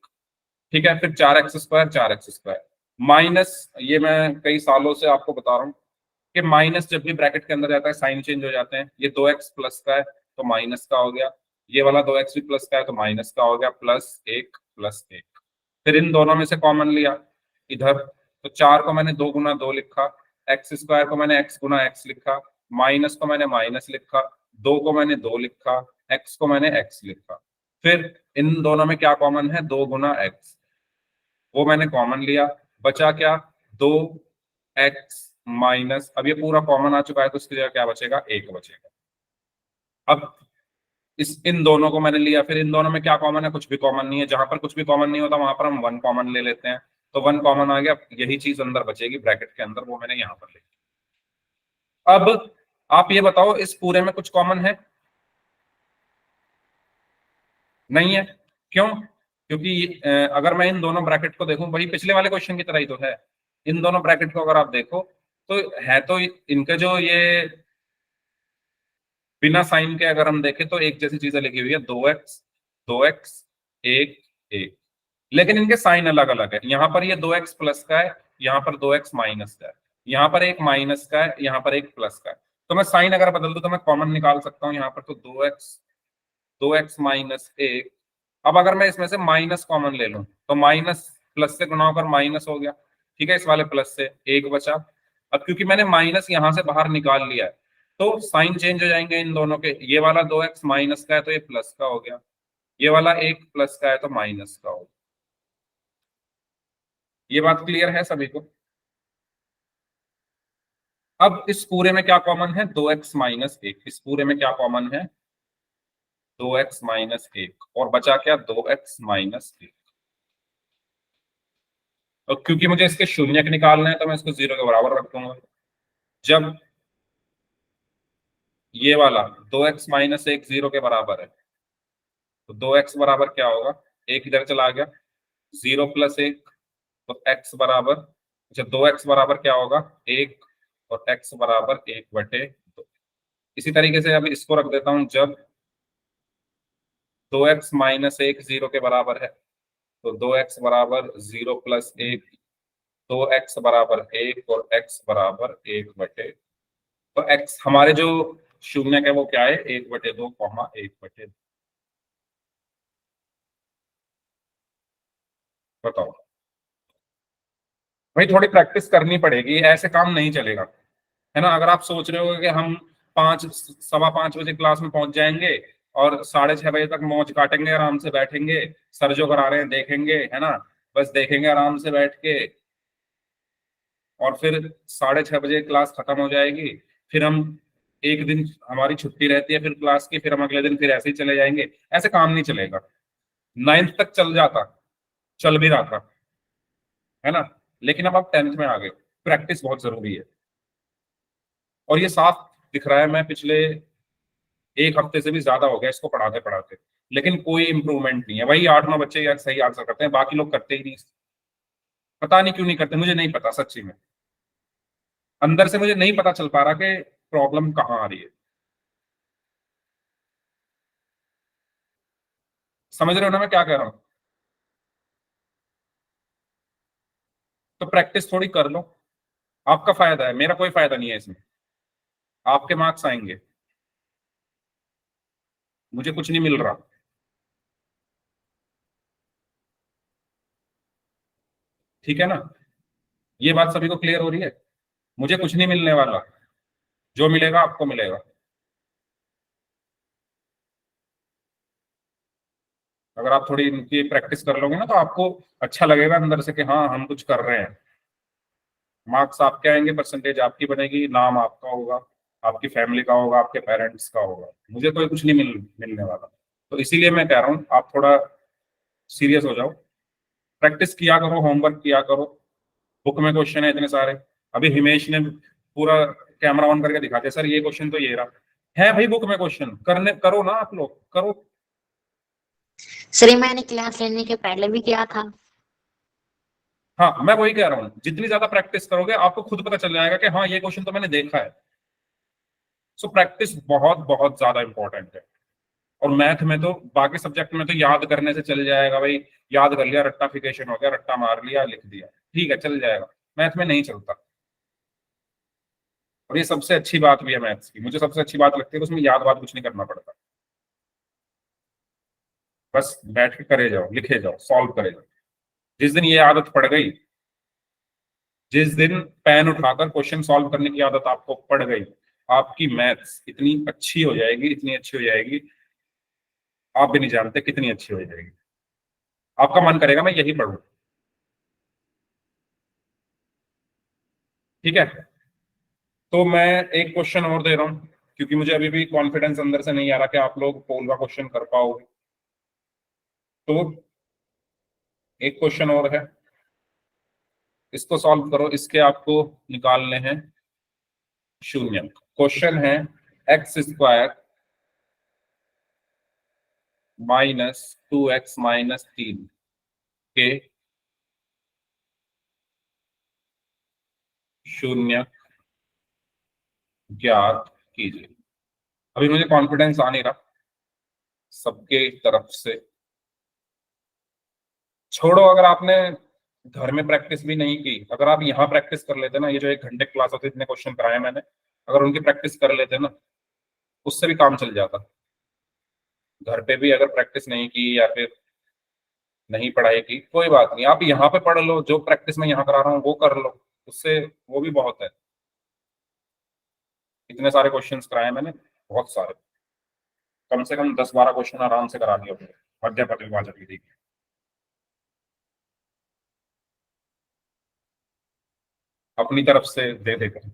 ठीक है, फिर 4x² 4x² माइनस, ये मैं कई सालों से आपको बता रहा हूँ कि माइनस जब भी ब्रैकेट के अंदर जाता है साइन चेंज हो जाते हैं। ये 2x प्लस का है तो माइनस का हो गया, ये वाला 2x भी प्लस का है तो माइनस का हो गया, +1 फिर इन दोनों में से कॉमन लिया इधर, तो 4 को मैंने 2 गुना 2 लिखा, x² को मैंने x गुना x लिखा, माइनस को मैंने माइनस लिखा, 2 को मैंने 2 लिखा, x को मैंने x लिखा। फिर इन दोनों में क्या कॉमन है, 2 गुना x, वो मैंने कॉमन लिया, बचा क्या, 2x माइनस, अब ये पूरा कॉमन आ चुका है तो इसकी जगह क्या बचेगा, 1 बचेगा। अब इस इन दोनों को मैंने लिया, फिर इन दोनों में क्या कॉमन है, कुछ भी कॉमन नहीं है। जहां पर कुछ भी कॉमन नहीं होता वहां पर हम 1 कॉमन ले लेते हैं, तो 1 कॉमन आ गया, यही चीज अंदर बचेगी ब्रैकेट के अंदर, वो मैंने यहां पर लिखी। अब आप ये बताओ, इस पूरे में कुछ कॉमन है? नहीं है। क्यों? क्योंकि अगर मैं इन दोनों ब्रैकेट को देखूं, वही पिछले वाले क्वेश्चन की तरह ही तो है। इन दोनों ब्रैकेट को अगर आप देखो तो है तो इनके जो ये बिना साइन के अगर हम देखें तो एक जैसी चीजें लिखी हुई है, 2x 1 1, लेकिन इनके साइन अलग अलग है। यहाँ पर ये 2x प्लस का है, यहाँ पर 2x माइनस का है, यहाँ पर एक माइनस का है, यहाँ पर एक प्लस का है। तो मैं साइन अगर बदल दूं तो मैं कॉमन निकाल सकता हूँ यहाँ पर, तो 2x माइनस 1। अब अगर मैं इसमें से माइनस कॉमन ले लूं तो माइनस प्लस से गुना होकर माइनस हो गया, ठीक है, इस वाले प्लस से 1 बचा। अब क्योंकि मैंने माइनस यहां से बाहर निकाल लिया है तो साइन चेंज हो जाएंगे इन दोनों के। ये वाला 2x माइनस का है तो ये प्लस का हो गया, ये वाला 1 प्लस का है तो माइनस का हो गया। ये बात क्लियर है सभी को? अब इस पूरे में क्या कॉमन है, 2x-1। इस पूरे में क्या कॉमन है, 2x-1, और बचा क्या, 2x-1। और क्योंकि मुझे इसके शून्यक निकालना है तो मैं इसको 0 के बराबर रख दूंगा। जब ये वाला 2x-1 0 के बराबर है तो 2x बराबर क्या होगा, 1 इधर चला गया, 0 + 1 तो x बराबर, अच्छा 2x बराबर क्या होगा, 1, और x बराबर 1/2। इसी तरीके से अब इसको रख देता हूं, जब 2x-1 0 के बराबर है तो 2x बराबर 0 + 1, 2x बराबर 1 और x बराबर 1/2। तो x हमारे जो शून्य है वो क्या है, 1/2, 1/2। बताओ भाई, थोड़ी प्रैक्टिस करनी पड़ेगी, ऐसे काम नहीं चलेगा, है ना। अगर आप सोच रहे हो कि हम 5 सवा 5 बजे क्लास में पहुंच जाएंगे और 6:30 बजे तक मौज काटेंगे, आराम से बैठेंगे, सर जो करा रहे हैं देखेंगे, है ना, बस देखेंगे आराम से बैठ के, और फिर 6:30 बजे क्लास खत्म हो जाएगी, फिर हम एक दिन हमारी छुट्टी रहती है फिर क्लास की, फिर हम अगले दिन फिर ऐसे ही चले जाएंगे, ऐसे काम नहीं चलेगा। 9th तक चल जाता, चल भी रहा था, है ना, लेकिन अब आप 10th में आ गए, प्रैक्टिस बहुत जरूरी है। और ये साफ दिख रहा है, मैं पिछले 1 हफ्ते से भी ज्यादा हो गया इसको पढ़ाते पढ़ाते, लेकिन कोई इंप्रूवमेंट नहीं है। वही 8-9 बच्चे यार सही आंसर करते हैं, बाकी लोग करते ही नहीं। पता नहीं क्यों नहीं करते, मुझे नहीं पता सच्ची में, अंदर से मुझे नहीं पता चल पा रहा कि प्रॉब्लम कहाँ आ रही है। समझ रहे हो ना मैं क्या कह रहा हूँ? तो प्रैक्टिस थोड़ी कर लो, आपका फायदा है, मेरा कोई फायदा नहीं है इसमें। आपके मार्क्स आएंगे, मुझे कुछ नहीं मिल रहा। ठीक है ना, ये बात सभी को क्लियर हो रही है। मुझे कुछ नहीं मिलने वाला, जो मिलेगा आपको मिलेगा। अगर आप थोड़ी इनकी प्रैक्टिस कर लोगे ना तो आपको अच्छा लगेगा अंदर से कि हाँ हम कुछ कर रहे हैं। मार्क्स आपके आएंगे, परसेंटेज आपकी बनेगी, नाम आपका होगा, आपकी फैमिली का होगा, आपके पेरेंट्स का होगा। मुझे कोई कुछ नहीं मिलने वाला। तो इसीलिए मैं कह रहा हूँ आप थोड़ा सीरियस हो जाओ, प्रैक्टिस किया करो, होमवर्क किया करो। बुक में क्वेश्चन है इतने सारे। अभी हिमेश ने पूरा कैमरा ऑन करके दिखा दिया, सर ये क्वेश्चन तो ये रहा है भाई, बुक में क्वेश्चन करने करो ना, आप लोग करो। सर ये मैंने क्लास लेने के पहले भी किया था। हाँ मैं वही कह रहा हूँ, जितनी ज्यादा प्रैक्टिस करोगे आपको खुद पता चल जाएगा कि हाँ ये क्वेश्चन तो मैंने देखा है। सो प्रैक्टिस बहुत बहुत ज्यादा इंपॉर्टेंट है। और मैथ में तो, बाकी सब्जेक्ट में तो याद करने से चल जाएगा भाई, याद कर लिया, रट्टाफिकेशन हो गया, रट्टा मार लिया, लिख दिया, ठीक है चल जाएगा। मैथ में नहीं चलता। और ये सबसे अच्छी बात भी है मैथ्स की, मुझे सबसे अच्छी बात लगती है कि उसमें याद बात कुछ नहीं करना पड़ता, बस बैठ के करे जाओ, लिखे जाओ, सॉल्व करे जाओ। जिस दिन ये आदत पड़ गई, जिस दिन पेन उठाकर क्वेश्चन सॉल्व करने की आदत आपको पड़ गई, आपकी मैथ्स इतनी अच्छी हो जाएगी, इतनी अच्छी हो जाएगी, आप भी नहीं जानते कितनी अच्छी हो जाएगी। आपका मन करेगा मैं यही पढूं। ठीक है, तो मैं एक क्वेश्चन और दे रहा हूं, क्योंकि मुझे अभी भी कॉन्फिडेंस अंदर से नहीं आ रहा कि आप लोग पोल का क्वेश्चन कर पाओगे। तो एक क्वेश्चन और है, इसको सॉल्व करो। इसके आपको निकालने हैं शून्य। क्वेश्चन है x² -2x-3 के शून्य ज्ञात कीजिए। अभी मुझे कॉन्फिडेंस आ नहीं रहा सबके तरफ से। छोड़ो, अगर आपने घर में प्रैक्टिस भी नहीं की, अगर आप यहाँ प्रैक्टिस कर लेते ना, ये जो 1 घंटे क्लास होती है, इतने क्वेश्चन कराए मैंने, अगर उनकी प्रैक्टिस कर लेते ना, उससे भी काम चल जाता। घर पे भी अगर प्रैक्टिस नहीं की या फिर नहीं पढ़ाई की, कोई बात नहीं, आप यहाँ पे पढ़ लो, जो प्रैक्टिस मैं यहाँ करा रहा हूँ वो कर लो, उससे वो भी बहुत है। इतने सारे क्वेश्चंस कराए मैंने, बहुत सारे, कम से कम 10-12 क्वेश्चन आराम से करा दिए होंगे मध्य प्रदेश भाजपा की। अपनी तरफ से दे देकर।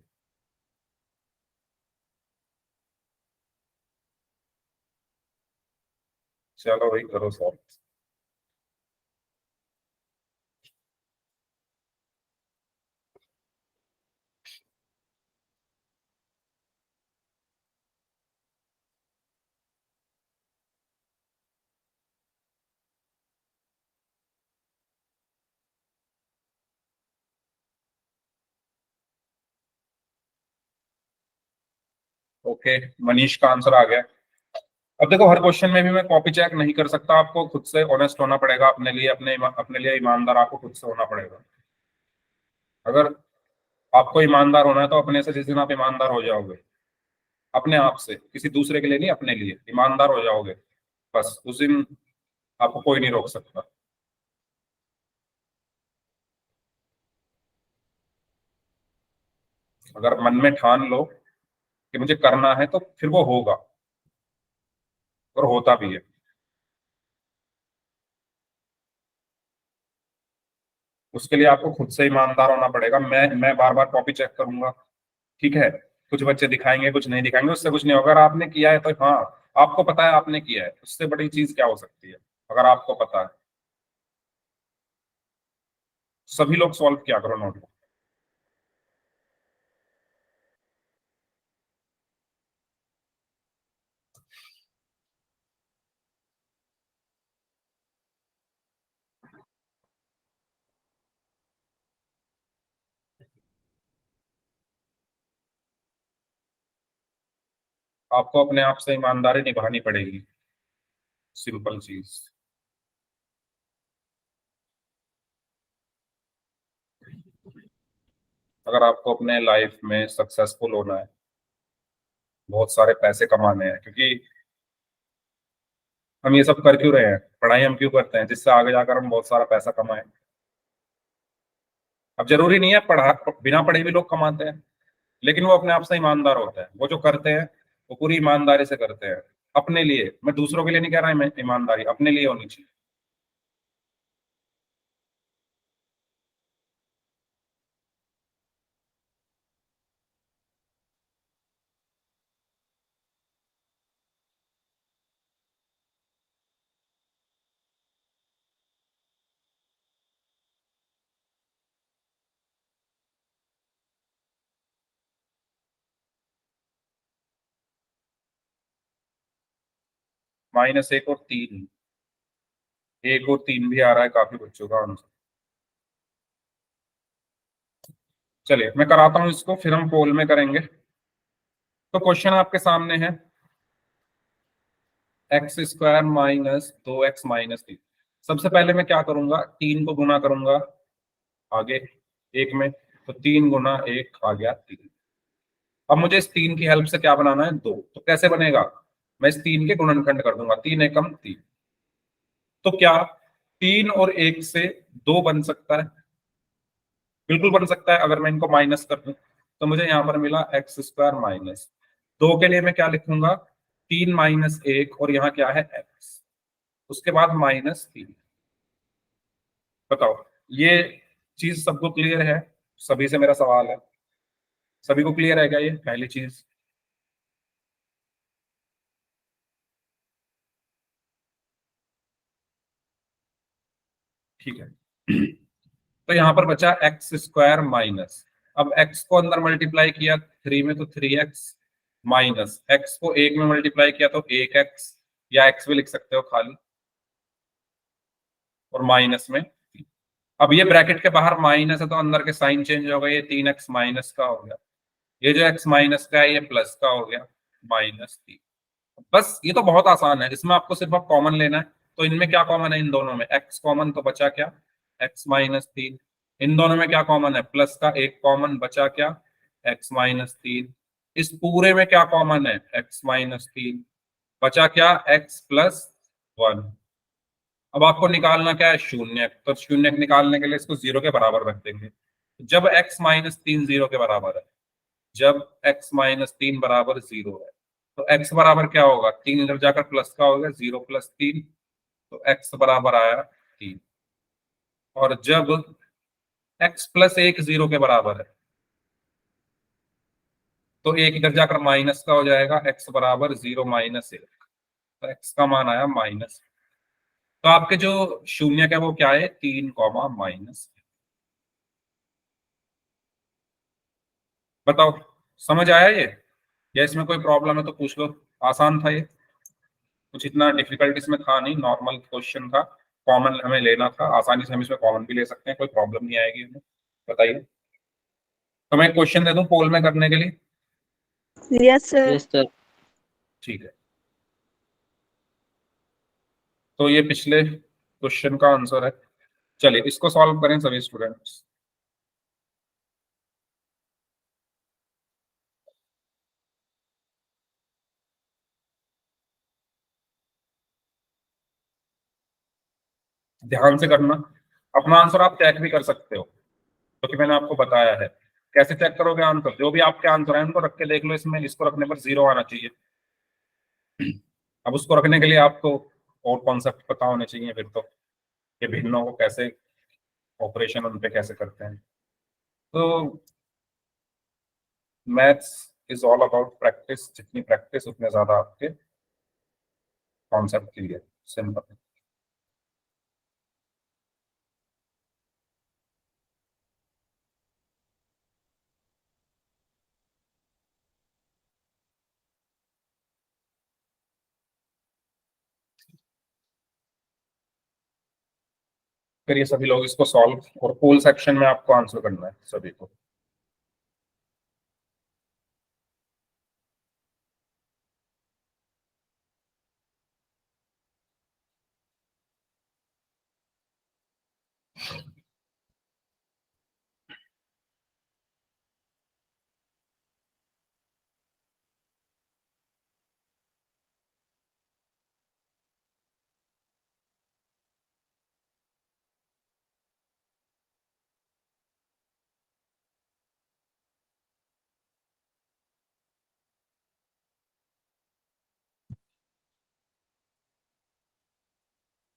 चलो भाई करो सॉल्व। ओके, मनीष का आंसर आ गया। अब देखो, हर क्वेश्चन में भी मैं कॉपी चेक नहीं कर सकता, आपको खुद से ऑनेस्ट होना पड़ेगा अपने लिए, अपने लिए ईमानदार आपको खुद से होना पड़ेगा। अगर आपको ईमानदार होना है तो अपने से, जिस दिन आप ईमानदार हो जाओगे अपने आप से, किसी दूसरे के लिए नहीं, अपने लिए ईमानदार हो जाओगे, बस उस दिन आपको कोई नहीं रोक सकता। अगर मन में ठान लो कि मुझे करना है तो फिर वो होगा, और होता भी है। उसके लिए आपको खुद से ईमानदार होना पड़ेगा। मैं बार बार कॉपी चेक करूंगा, ठीक है, कुछ बच्चे दिखाएंगे कुछ नहीं दिखाएंगे, उससे कुछ नहीं होगा। अगर आपने किया है तो हाँ, आपको पता है आपने किया है, उससे बड़ी चीज क्या हो सकती है अगर आपको पता है। सभी लोग सॉल्व किया करो नोट। आपको अपने आप से ईमानदारी निभानी पड़ेगी, सिंपल चीज। अगर आपको अपने लाइफ में सक्सेसफुल होना है, बहुत सारे पैसे कमाने हैं, क्योंकि हम ये सब कर क्यों रहे हैं, पढ़ाई हम क्यों करते हैं, जिससे आगे जाकर हम बहुत सारा पैसा कमाएं। अब जरूरी नहीं है पढ़ा बिना पढ़े भी लोग कमाते हैं, लेकिन वो अपने आप से ईमानदार होते हैं। वो जो करते हैं वो पूरी ईमानदारी से करते हैं, अपने लिए। मैं दूसरों के लिए नहीं कह रहा, मैं ईमानदारी अपने लिए होनी चाहिए। -1 और 3, 1 और 3 भी आ रहा है काफी बच्चों का आंसर। चलिए मैं कराता हूं इसको, फिर हम पोल में करेंगे। तो क्वेश्चन आपके सामने है, x² -2x - 3। सबसे पहले मैं क्या करूंगा, 3 को गुना करूंगा आगे 1 में, तो 3 × 1 आ गया 3। अब मुझे इस 3 की हेल्प से क्या बनाना है, 2। तो कैसे बनेगा, मैं इस 3 के गुणनखंड कर दूंगा, 3 एकम 3। तो क्या 3 और 1 से 2 बन सकता है, बिल्कुल बन सकता है। अगर मैं इनको माइनस कर दूं तो मुझे यहाँ पर मिला x² -2 के लिए मैं क्या लिखूंगा, 3 - 1, और यहाँ क्या है x, उसके बाद -3। बताओ ये चीज सबको क्लियर है, सभी से मेरा सवाल है, सभी को क्लियर है क्या ये पहली चीज। ठीक है। तो यहाँ पर बचा x² माइनस, अब x को अंदर मल्टीप्लाई किया 3 में तो 3x, माइनस x को 1 में मल्टीप्लाई किया तो 1x, या x भी लिख सकते हो खाली, और माइनस में। अब ये ब्रैकेट के बाहर माइनस है तो अंदर के साइन चेंज हो गए, ये 3x माइनस का हो गया, ये जो x माइनस का है ये प्लस का हो गया, -3। बस ये तो बहुत आसान है, इसमें आपको सिर्फ अब कॉमन लेना है। तो इनमें क्या कॉमन है, इन दोनों में x कॉमन, तो बचा क्या, x - 3। इन दोनों में क्या कॉमन है, प्लस का 1 कॉमन, बचा क्या, x - 3। इस पूरे में क्या कॉमन है, x - 3, बचा क्या, x + 1। अब आपको निकालना क्या है, शून्य। तो शून्य निकालने के लिए इसको 0 के बराबर रख देंगे। जब x - 3 0 के बराबर है, जब x - 3 बराबर 0 है, तो x बराबर क्या होगा, 3 इधर जाकर प्लस का होगा, 0 + 3, तो x बराबर आया 3। और जब x + 1 0 के बराबर है, तो 1 इधर जाकर माइनस का हो जाएगा, x बराबर 0 - 1, तो x का मान आया माइनस। तो आपके जो शून्य है वो क्या है, 3, बताओ समझ आया ये, या इसमें कोई प्रॉब्लम है तो पूछ लो। आसान था ये, कुछ इतना डिफिकल्ट इसमें था नहीं, नॉर्मल क्वेश्चन था, कॉमन हमें लेना था, आसानी से हम इसमें कॉमन भी ले सकते हैं, कोई प्रॉब्लम नहीं आएगी हमें। बताइए, तो मैं क्वेश्चन दे दूं पोल में करने के लिए। Yes, sir. Yes, sir. ठीक है, तो ये पिछले क्वेश्चन का आंसर है। चलिए इसको सॉल्व करें सभी स्टूडेंट्स। ध्यान से करना, अपना आंसर आप चेक भी कर सकते हो, क्योंकि मैंने आपको बताया है। कैसे चेक करोगे आंसर, जो भी आपके आंसर है उनको रख के देख लो, इसमें इसको रखने पर 0 आना चाहिए। अब उसको रखने के लिए आपको और कॉन्सेप्ट पता होने चाहिए फिर तो, कि भिन्नों को कैसे, ऑपरेशन उन पे कैसे करते हैं। तो maths is all about practice, जितनी प्रैक्टिस उतने ज्यादा आपके कॉन्सेप्ट क्लियर, सिंपल। फिर ये सभी लोग इसको सॉल्व, और पूल सेक्शन में आपको आंसर करना है सभी को।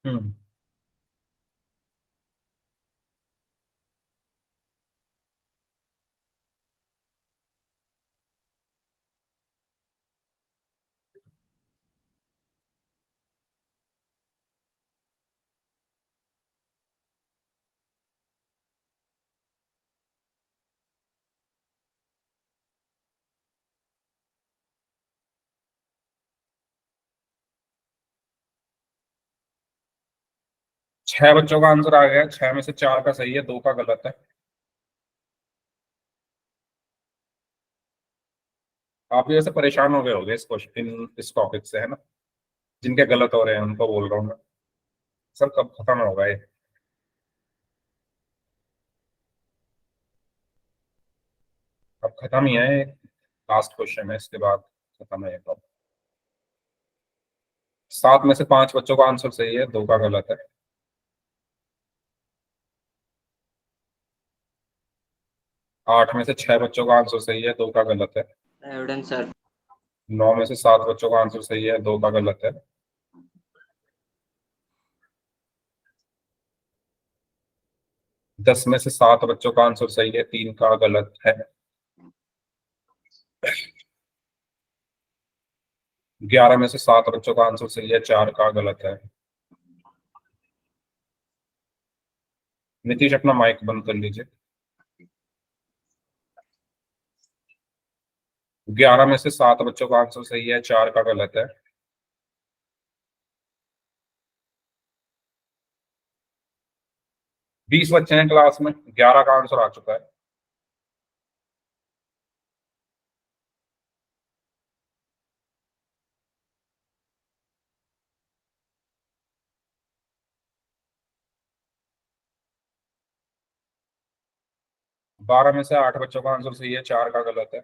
हम्म 6 बच्चों का आंसर आ गया, 6 में से 4 का सही है, 2 का गलत है। आप भी ऐसे परेशान हो गए होगे इस क्वेश्चन, इस टॉपिक से, है ना? जिनके गलत हो रहे हैं उनको बोल रहा हूँ मैं। सर कब खत्म होगा ये? अब खत्म ही है, लास्ट क्वेश्चन है, इसके बाद खत्म है ये टॉपिक। 7 में से 5 बच्चों का आंसर सही है, 2 का गलत है। 8 में से 6 बच्चों का आंसर सही है, 2 का गलत है। Evidence sir. 9 में से 7 बच्चों का आंसर सही है, 2 का गलत है। 10 में से 7 बच्चों का आंसर सही है, 3 का गलत है। 11 में से 7 बच्चों का आंसर सही है, 4 का गलत है। नीतीश अपना माइक बंद कर लीजिए। 11 में से 7 बच्चों का आंसर सही है, 4 का गलत है। 20 बच्चे हैं क्लास में, 11 का आंसर आ चुका है। बारह में से 8 बच्चों का आंसर सही है, 4 का गलत है।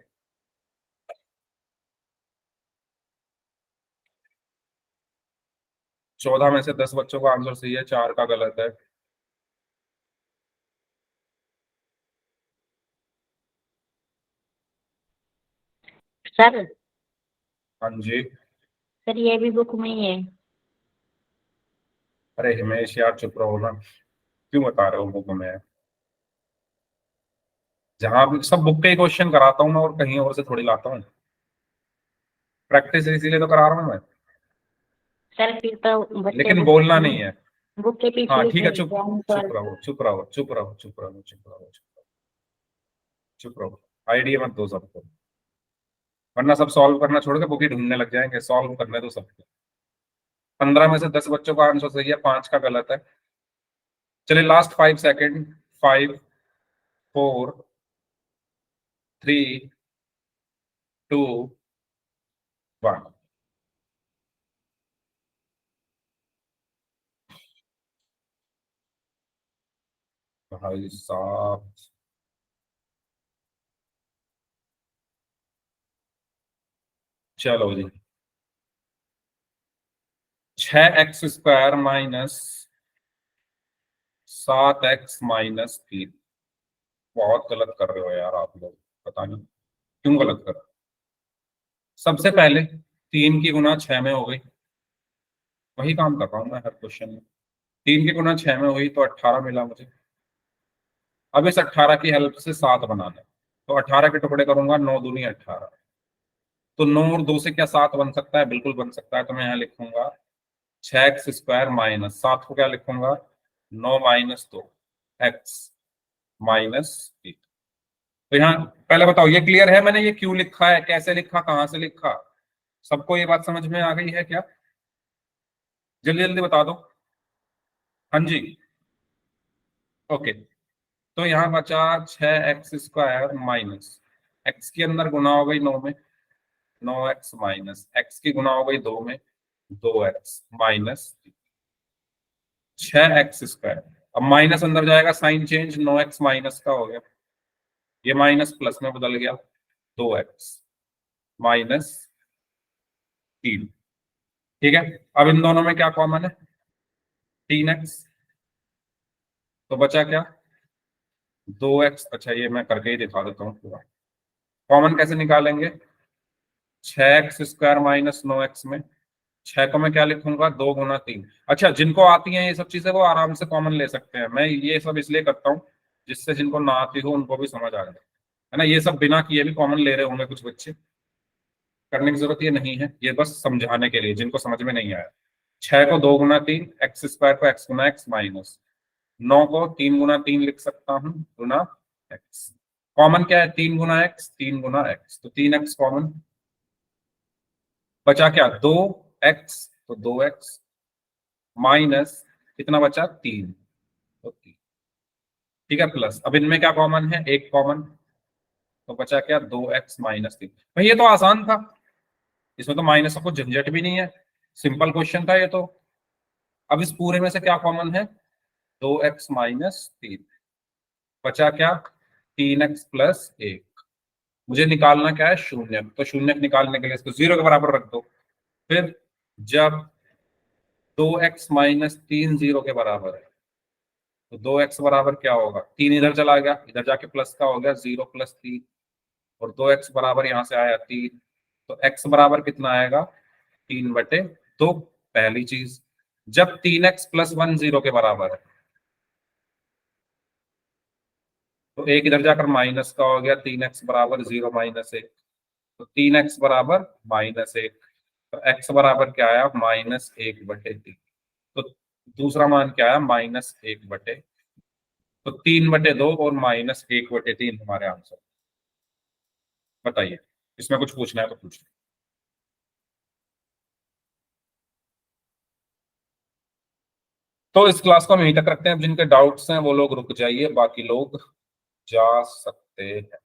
14 में से 10 बच्चों का आंसर सही है, 4 का गलत है। सर हाँ जी। सर ये भी बुक में ही है। अरे हिमेश यार चुप रहो ना, क्यों बता रहे हो बुक में है? जहां भी सब बुक के ही क्वेश्चन कराता हूँ मैं, और कहीं और से थोड़ी लाता हूँ। प्रैक्टिस इसीलिए तो करा रहा हूँ मैं। सर फिर तो बच्चे लेकिन बोलना नहीं है। बुक के पीछे हाँ ठीक लिखे है, चुप एग्जाम चुप सॉल्व। रहो, चुप रहो, चुप रहो, चुप रहो, चुप रहो, चुप रहो। आइडिया मत दो सबको, वरना सब सॉल्व करना छोड़ के बुक ही ढूंढने लग जाएंगे। सॉल्व करने दो सबको। 15 में से 10 बच्चों का आंसर सही है, 5 का गलत है। चलिए लास्ट 5 सेकेंड। 5, 4, 3, 2, 1। भाई साहब, चलो जी। 6x² minus 7x-3। बहुत गलत कर रहे हो यार आप लोग, पता नहीं क्यों गलत कर रहे हो। सबसे पहले 3 की गुना 6 में हो गई, वही काम कर रहा हूं मैं हर क्वेश्चन में। 3 की गुना 6 में हुई तो 18 मिला मुझे। अब इस 18 की हेल्प से 7 बनाना है, तो 18 के टुकड़े करूंगा, 9 दूनी 18। तो 9 और 2 से क्या 7 बन सकता है? बिल्कुल बन सकता है। तो मैं यहाँ लिखूंगा 6x² माइनस 7 को क्या लिखूंगा? 9-2 x-1। तो यहाँ पहले बताओ ये क्लियर है मैंने ये क्यों लिखा है, कैसे लिखा, कहां से लिखा? सबको ये बात समझ में आ गई है क्या? जल्दी जल्दी बता दो। हाँ जी, ओके। तो यहाँ बचा 6x² माइनस एक्स के अंदर गुना हो गई 9 में, 9x माइनस एक्स की गुना हो गई 2 में, 2x माइनस 6x²। अब माइनस अंदर जाएगा, साइन चेंज, 9x माइनस का हो गया, ये माइनस प्लस में बदल गया, 2x माइनस 3। ठीक है, अब इन दोनों में क्या कॉमन है? 3x। तो बचा क्या? 2x। अच्छा ये मैं करके ही दिखा देता हूँ पूरा। कॉमन कैसे निकालेंगे? 6x² माइनस 9x में 6 को मैं क्या लिखूंगा, 2 गुना 3। अच्छा, जिनको आती हैं ये सब चीजें वो आराम से कॉमन ले सकते हैं। मैं ये सब इसलिए करता हूँ जिससे जिनको ना आती हो उनको भी समझ आ जाए, है ना। ये सब बिना किए भी कॉमन ले रहे होंगे कुछ बच्चे, करने की जरूरत ये नहीं है, ये बस समझाने के लिए जिनको समझ में नहीं आया। 6 को 2 गुना 3, एक्स स्क्वायर को एक्स गुना एक्स माइनस 9 को 3 गुना 3 लिख सकता हूँ गुना एक्स। कॉमन क्या है, 3 गुना एक्स, 3 गुना एक्स, तो 3x कॉमन। बचा क्या, 2x, तो 2x माइनस कितना बचा, 3, तो 3, ठीक है, प्लस। अब इनमें क्या कॉमन है, 1 कॉमन, तो बचा क्या, 2x माइनस 3। भाई ये तो आसान था, इसमें तो माइनस का कुछ झंझट भी नहीं है, सिंपल क्वेश्चन था ये तो। अब इस पूरे में से क्या कॉमन है, 2x माइनस 3, बचा क्या, 3x प्लस 1। मुझे निकालना क्या है, शून्य, तो शून्य निकालने के लिए इसको 0 के बराबर रख दो। फिर जब 2x माइनस 3 0 के बराबर है तो 2x बराबर क्या होगा, 3 इधर चला गया, इधर जाके प्लस का हो गया 0 प्लस 3, और 2x बराबर यहां से आया 3, तो x बराबर कितना आएगा, 3/2। पहली चीज, जब 3x प्लस 1 0 के बराबर है तो एक इधर जाकर माइनस का हो गया, 3x बराबर 0 माइनस 1, तो 3x बराबर -1, तो x बराबर क्या आया, -1/3। तो दूसरा मान क्या आया, -1/, तो 3/2 और -1/3 हमारे आंसर। बताइए, इसमें कुछ पूछना है तो पूछिए। तो इस क्लास को हम यहीं तक रखते हैं। जिनके डाउट्स हैं वो लोग रुक जाइए, बाकी लोग जा सकते हैं।